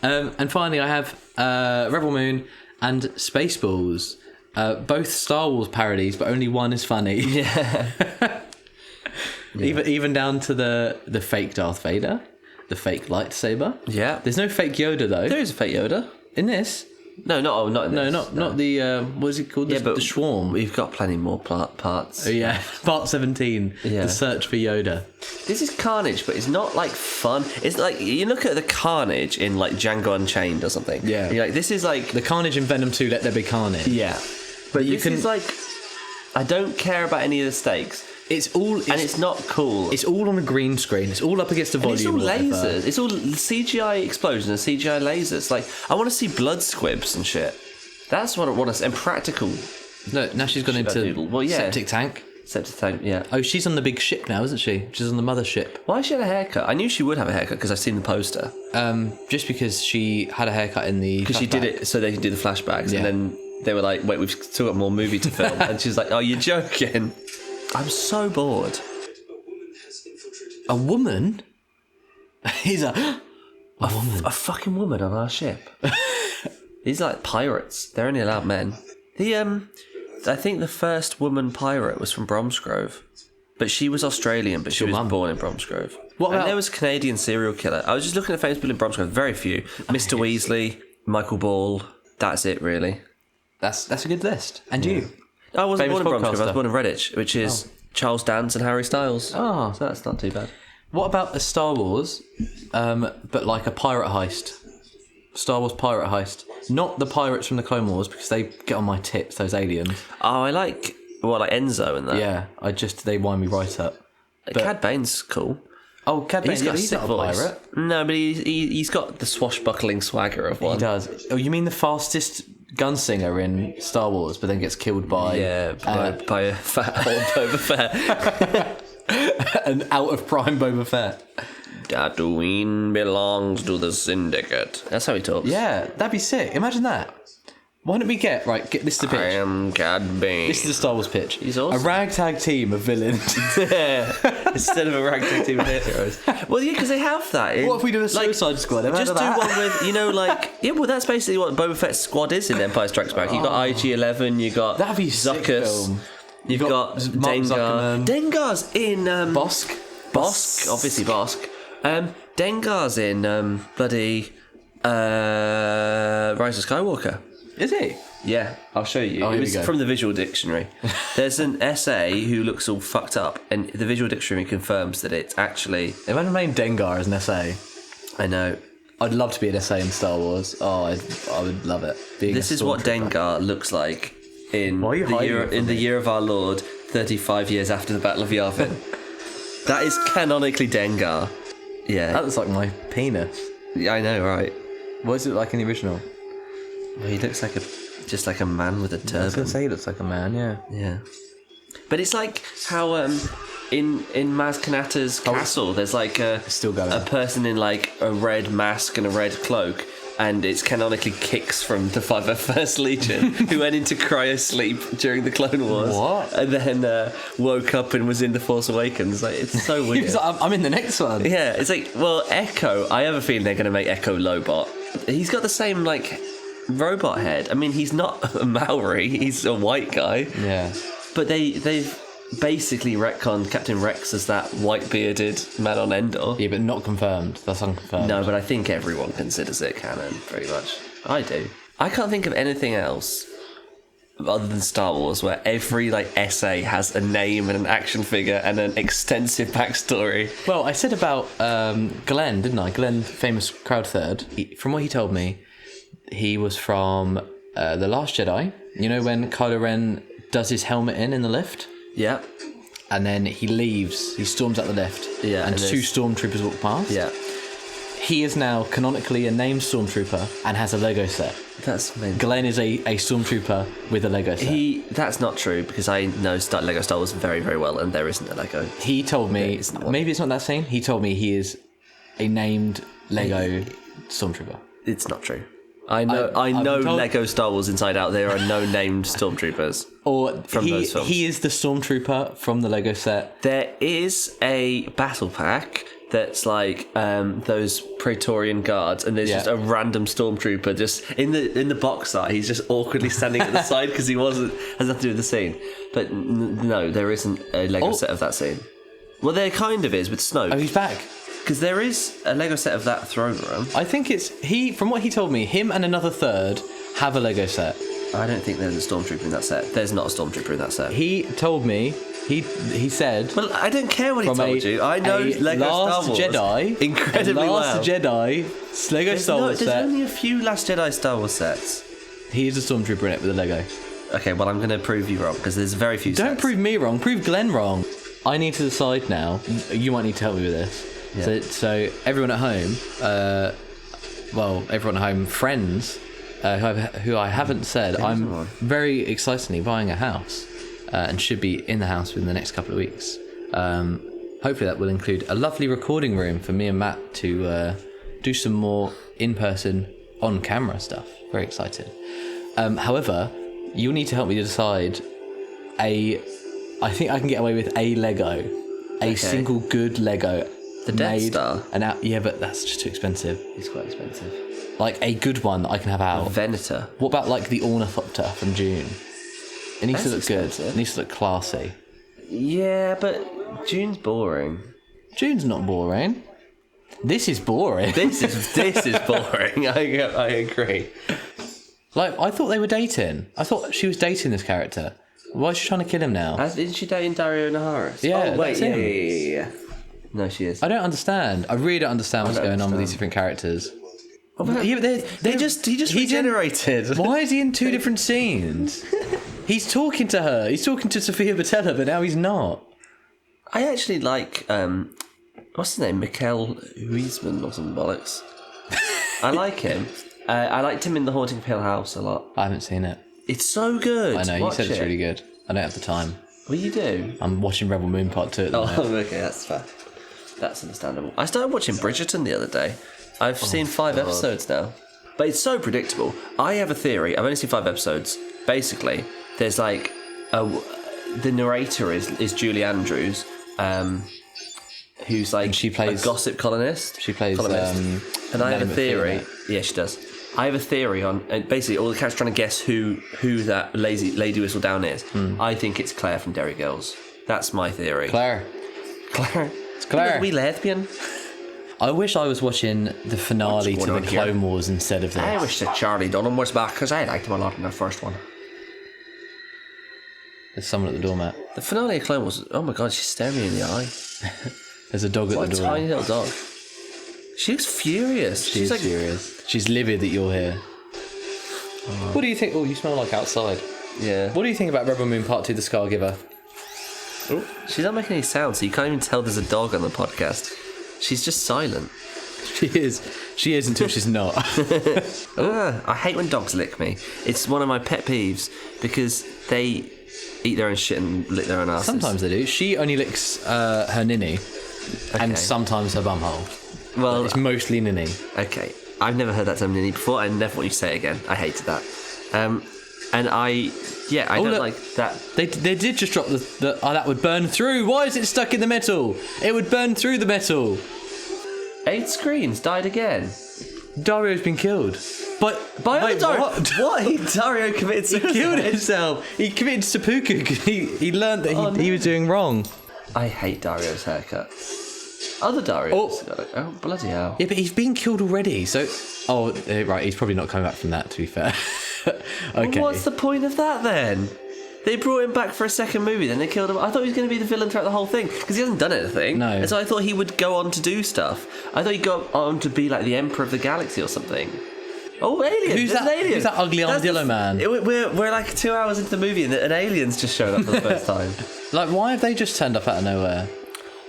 And finally, I have Rebel Moon and Spaceballs. Both Star Wars parodies, but only one is funny. Yeah. Even down to the fake Darth Vader, the fake lightsaber. Yeah. There's no fake Yoda though. There is a fake Yoda. In this. No, not in this. Not the what is it called? The Swarm. We've got plenty more parts. Oh yeah, Part 17. Yeah. The Search for Yoda. This is Carnage, but it's not like fun. It's like you look at the Carnage in like Django Unchained or something. Yeah. And you're like, this is like The Carnage in Venom 2. Let there be carnage. yeah, but this is like I don't care about any of the stakes. It's not cool. It's all on a green screen. It's all up against the volume. It's all or whatever. lasers. It's all CGI explosions and CGI lasers. Like I want to see blood squibs and shit. That's what I want to see. And practical. No, now she's gone into septic tank. Septic tank, yeah. Oh, she's on the big ship now, isn't she? She's on the mothership. Why she had a haircut? I knew she would have a haircut because I've seen the poster. Just because she had a haircut in the Because she did it so they could do the flashbacks. Yeah. And then they were like, wait, we've still got more movie to film. And she was like, oh, you're joking. I'm so bored. A woman? He's a woman. A fucking woman on our ship. These are like pirates. They're only allowed men. I think the first woman pirate was from Bromsgrove. But she was Australian, but she was born in Bromsgrove. And there was a Canadian serial killer. I was just looking at famous people in Bromsgrove. Very few. Mr. Weasley, Michael Ball. That's it, really. That's a good list. And you? I wasn't Famous born in Bromsgrove. I podcaster. was born in Redditch, which is Charles Dance and Harry Styles. Oh. So that's not too bad. What about a Star Wars, but like a pirate heist? Star Wars pirate heist. Not the pirates from the Clone Wars, because they get on my tits, those aliens. Oh, I like Enzo and that. Yeah, they wind me right up. Cad Bane's cool. Oh, Cad Bane, he's not a pirate. No, but he's got the swashbuckling swagger of one. He does. Oh, you mean the fastest gunslinger in Star Wars, but then gets killed by... Yeah, by a fat old Boba Fett. An out-of-prime Boba Fett. Tatooine belongs to the Syndicate. That's how he talks. Yeah, that'd be sick. Imagine that. Why don't we get this is the pitch. I am Cad Bane. This is the Star Wars pitch. He's awesome. A ragtag team of villains. Instead of a ragtag team of heroes. Well, yeah, because they have that. What if we do a Suicide Squad? Just do one with, yeah, well, that's basically what Boba Fett's squad is in Empire Strikes Back. You got IG-11, you got That'd be sick Zuckuss, film. you've got Mark Dengar. Zuckerman. Dengar's in Bosk. obviously Bosk. Dengar's in bloody Rise of Skywalker. Is he? Yeah, I'll show you. Oh, it here we was go. from the Visual Dictionary. There's an essay who looks all fucked up, and the Visual Dictionary confirms that it's actually... Imagine named Dengar as an SA. I know. I'd love to be an SA in Star Wars. Oh, I would love it. This is what Dengar looks like in Why are you hiding it from the me? year of our Lord, 35 years after the Battle of Yavin. That is canonically Dengar. Yeah. That looks like my penis. Yeah, I know, right? What is it like in the original? Well, he looks like just like a man with a I was turban. going to say he looks like a man, yeah. Yeah. But it's like how in Maz Kanata's castle there's like still going. a person in like a red mask and a red cloak, and it's canonically Kix from the 501st Legion who went into cryosleep during the Clone Wars. What? And then woke up and was in The Force Awakens. Like, it's so He weird. was like, I'm in the next one. Yeah, it's like, well, Echo, I have a feeling they're going to make Echo Lobot. He's got the same, like, robot head. I mean, he's not a Maori, he's a white guy. Yeah. But they've basically retconned Captain Rex as that white-bearded man on Endor. Yeah, but not confirmed. That's unconfirmed. No, but I think everyone considers it canon, pretty much. I do. I can't think of anything else other than Star Wars where every like essay has a name and an action figure and an extensive backstory. Well, I said about Glenn, didn't I? Glenn, famous crowd third. From what he told me, he was from The Last Jedi. You know when Kylo Ren does his helmet in the lift? Yeah. And then he leaves, he storms out the lift. Yeah, And and two stormtroopers walk past. Yeah. He is now canonically a named stormtrooper and has a Lego set. That's amazing. Glenn is a stormtrooper with a Lego set. That's not true because I know Lego Star Wars very, very well, and there isn't a Lego. He told me, maybe it's not that scene, he told me he is a named Lego stormtrooper. It's not true. I know told- Lego Star Wars inside out. There are no named stormtroopers. Or From those films. he is the stormtrooper from the Lego set. There is a battle pack that's like those Praetorian guards, and there's Yeah. just a random stormtrooper just in the box art. He's just awkwardly standing at the side because has nothing to do with the scene. But no, there isn't a Lego set of that scene. Well, there kind of is with Snoke. Oh, he's back. Because there is a Lego set of that throne room. I think it's from what he told me, him and another third have a Lego set. I don't think there's a stormtrooper in that set. There's not a stormtrooper in that set. He told me, he said... Well, I don't care what he from told you. I know Lego Last Star Wars Jedi, incredibly a well. Last Jedi, Lego Star Wars There's set. only a few Last Jedi Star Wars sets. He is a stormtrooper in it with a Lego. Okay, well, I'm going to prove you wrong because there's very few Don't sets. prove me wrong, prove Glenn wrong. I need to decide now. You might need to help me with this. Yeah. So everyone at home, everyone at home, friends, who I haven't said, I'm very excitedly buying a house and should be in the house within the next couple of weeks. Hopefully that will include a lovely recording room for me and Matt to do some more in-person, on-camera stuff. Very excited. However, you'll need to help me to decide I think I can get away with a Lego. A single good Lego The Death made Star? Yeah, but that's just too expensive. It's quite expensive. Like a good one that I can have out. Venator. What about like the Ornithopter from June? It needs to look expensive. good. It needs to look classy. Yeah, but June's boring. June's not boring. This is boring. This is boring. I agree. Like, I thought they were dating. I thought she was dating this character. Why is she trying to kill him now? Isn't she dating Dario Naharis? Yeah, Oh, wait, that's him. yeah. No, she is. I don't understand. I really don't understand what's going on with these different characters. Yeah, but He just regenerated. Why is he in two different scenes? He's talking to her. He's talking to Sofia Boutella, but now he's not. I actually like, what's his name? Mikkel Huisman or some bollocks. I like him. I liked him in The Haunting of Hill House a lot. I haven't seen it. It's so good. I know, Watch you said it's it. really good. I don't have the time. Well, you do. I'm watching Rebel Moon Part 2 at the moment. Oh, okay, that's fair. That's understandable. I started watching Bridgerton the other day. I've seen 5 episodes now. But it's so predictable. I have a theory. I've only seen 5 episodes. Basically, there's like... the narrator is Julie Andrews, who's like And she plays- a gossip columnist. She plays, and I have a Melanie theory. McPhee, Yeah, she does. I have a theory on basically all the characters trying to guess who that Lady Whistledown is. I think it's Claire from Derry Girls. That's my theory. Claire. Claire. It's Claire. We lesbian. I wish I was watching the finale What's to going the on here? Clone Wars instead of this. I wish that Charlie Dunham was back because I liked him a lot in the first one. There's someone at the doormat. The finale of Clone Wars. Oh my god, she's staring me in the eye. There's a dog What at a the door. tiny little dog. She looks furious. She's like, furious. She's livid that you're here. What do you think? Oh, you smell like outside. yeah. What do you think about Rebel Moon Part 2, The Scargiver? She's not making any sound, so you can't even tell there's a dog on the podcast. She's just silent. She is. She is until she's not. I hate when dogs lick me. It's one of my pet peeves because they eat their own shit and lick their own asses. Sometimes they do. She only licks her ninny and Okay. sometimes her bumhole. Well, It's mostly ninny. okay. I've never heard that term ninny before. I never want you to say it again. I hated that. And I don't look. like that. They did just drop the that would burn through. Why is it stuck in the metal? It would burn through the metal. 8 screens died again. Dario's been killed. But By wait, Dario. what? Dario committed He suicide. killed himself. He committed seppuku because he learned that he was doing wrong. I hate Dario's haircut. Other Dario's. Oh, bloody hell. Yeah, but he's been killed already. So, right, he's probably not coming back from that. To be fair. Okay. What's the point of that then? They brought him back for a second movie, then they killed him. I thought he was going to be the villain throughout the whole thing because he hasn't done anything. No. And so I thought he would go on to do stuff. I thought he'd go on to be like the Emperor of the Galaxy or something. Oh, alien! Who's There's that- an alien. who's that ugly armadillo man? We're like 2 hours into the movie and an alien's just showed up for the first time. Like, why have they just turned up out of nowhere?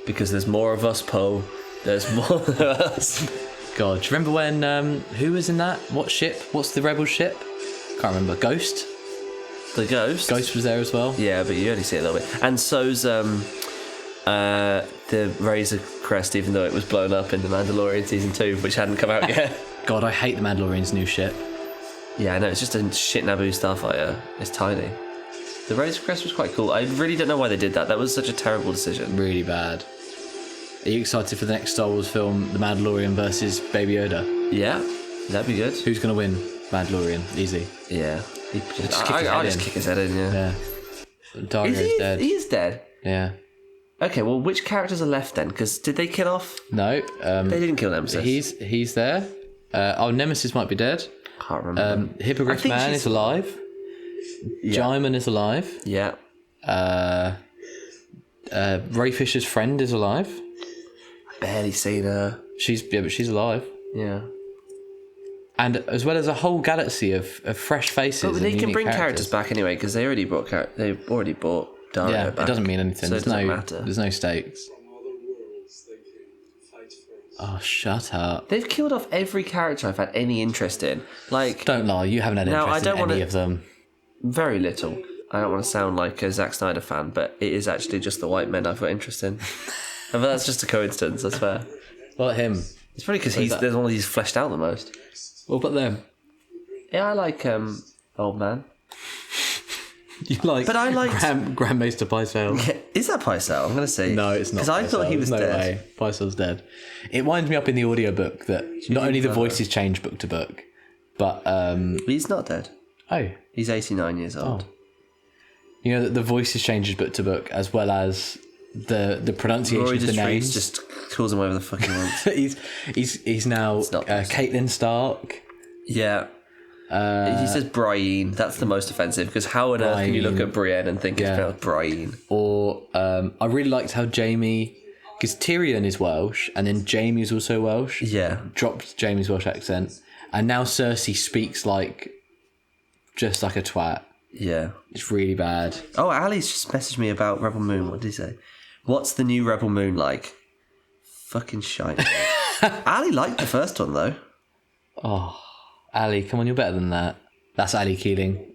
Because there's more of us, Poe. There's more of us. God, do you remember when who was in that? What ship? What's the rebel ship? Can't remember. Ghost. The ghost. Ghost was there as well. Yeah, but you only see it a little bit. And so's the Razor Crest, even though it was blown up in The Mandalorian Season 2, which hadn't come out yet. God, I hate the Mandalorian's new ship. Yeah, I know, it's just a shit Naboo starfighter. It's tiny. The Razor Crest was quite cool. I really don't know why they did that. That was such a terrible decision. Really bad. Are you excited for the next Star Wars film, The Mandalorian versus Baby Yoda? Yeah, that'd be good. Who's going to win? Mandalorian. Easy. Yeah. I'll just kick his head in, yeah. Yeah. Dario's dead. He is dead. Yeah. Okay, well, which characters are left then? Because did they kill off? No. They didn't kill Nemesis. He's there. Nemesis might be dead. Can't remember. I Hippogriff think Man she's is alive. Yeah. Jaimin is alive. Yeah. Ray Fisher's friend is alive. Barely seen her. But she's alive. Yeah. And as well as a whole galaxy of fresh faces. But and they can unique bring characters back anyway because they already brought Dario Yeah, back. it doesn't mean anything. So it doesn't matter. There's no stakes. Oh, shut up. They've killed off every character I've had any interest in. Like, Don't lie, you haven't had No, interest I don't in any wanna- of them. very little. I don't want to sound like a Zack Snyder fan, but it is actually just the white men I've got interest in. But that's just a coincidence, that's fair. What about him? It's probably because that? there's one of these fleshed out the most. What about them? Yeah, I like Old Man. You like, But I liked- Grandmaster Pycelle. Is that Pycelle? I'm going to say. No, it's not. Because I thought he was no dead. Way. Pycelle's dead. It winds me up in the audiobook that not only the voices change book to book, but He's not dead. oh, He's 89 years old. you know that the voices changes book to book as well as the pronunciation Rory of the just names. reads, just calls him whatever the fuck he wants. he's now not possible. Caitlin Stark. Yeah. He says Brienne. That's the most offensive because how on earth can you look at Brienne and think it's pronounced Brienne? Or I really liked how Jamie, because Tyrion is Welsh and then Jamie's also Welsh. Yeah. Dropped Jamie's Welsh accent, and now Cersei speaks just like a twat. Yeah. It's really bad. Oh, Ali's just messaged me about Rebel Moon. What did he say? What's the new Rebel Moon like? Fucking shite. Ali liked the first one though. Oh, Ali, come on, you're better than that. That's Ali Keeling,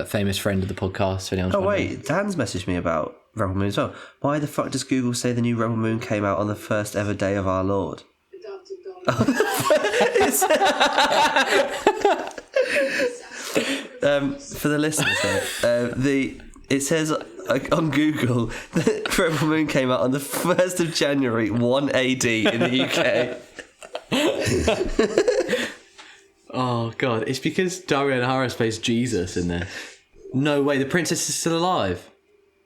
famous friend of the podcast. If anyone's wondering. Wait, Dan's messaged me about Rebel Moon as well. Why the fuck does Google say the new Rebel Moon came out on the first ever day of our Lord? For the listeners, it says on Google that Rebel Moon came out on the 1st of January, 1 AD in the UK. Oh god, it's because Daria Naharis plays Jesus in there. No way, the princess is still alive.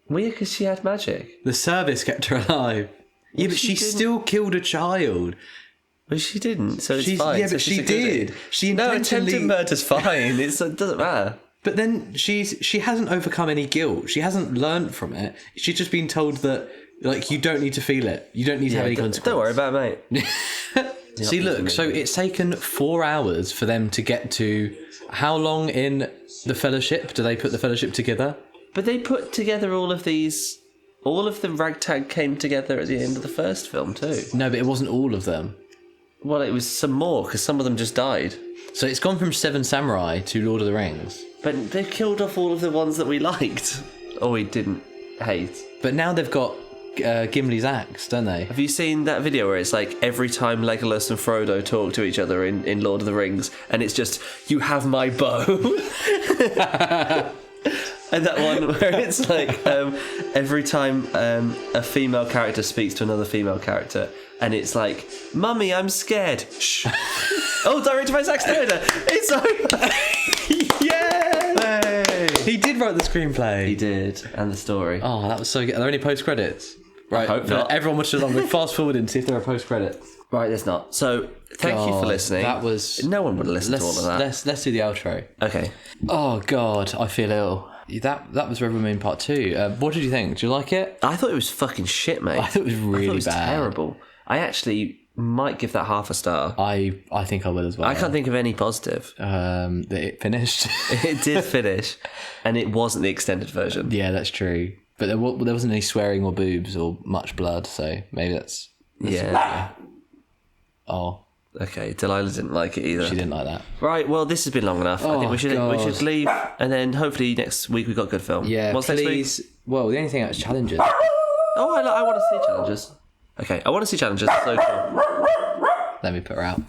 Weird, because she had magic. The service kept her alive. Yeah, but she still killed a child. But she didn't, so it's fine. Yeah, so but she she's a goodie. did. She No, intentionally... attempted murder's fine. It doesn't matter. But then she hasn't overcome any guilt. She hasn't learnt from it. She's just been told that you don't need to feel it. You don't need to have any consequence. Don't worry about it, mate. See, look, so it's taken 4 hours for them to get to... How long in the Fellowship do they put the Fellowship together? But they put together all of these... All of the ragtag came together at the end of the first film too. No, but it wasn't all of them. Well, it was some more, because some of them just died. So it's gone from Seven Samurai to Lord of the Rings. But they've killed off all of the ones that we liked. Or we didn't hate. But now they've got Gimli's axe, don't they? Have you seen that video where it's like every time Legolas and Frodo talk to each other in Lord of the Rings, and it's just, you have my bow? And that one where it's like every time a female character speaks to another female character, and it's like, Mummy, I'm scared. Shh. Oh, directed by Zack Snyder. It's over. Yeah! Hey. He did write the screenplay. He did, and the story. Oh, that was so good. Are there any post-credits? Right, hope not. Everyone watch along. We're fast-forwarding to see if there are post-credits. Right, there's not. So, thank you for listening. That was... No one would listen to all of that. Let's do the outro. Okay. Oh, God, I feel ill. That was Rebel Moon Part 2. What did you think? Do you like it? I thought it was fucking shit, mate. I thought it was really I thought it was bad. terrible. I actually might give that half a star. I think I will as well. I can't think of any positive. That it finished. It did finish, and it wasn't the extended version. Yeah, that's true. But there wasn't any swearing or boobs or much blood, so maybe that's Yeah. Oh, Okay, Delilah didn't like it either. she didn't like that. Right, well, this has been long enough. I think Oh, we should God. leave, and then hopefully next week we've got a good film. Yeah, What's please. next week? Well, the only thing that's challenges. Oh, I want to see challenges. Okay, I want to see challenges. So cool. Let me put her out.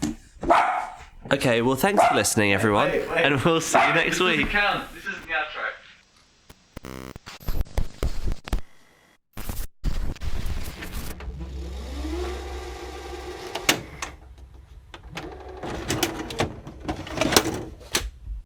Okay, well, thanks for listening, everyone, and we'll see you next week. Count.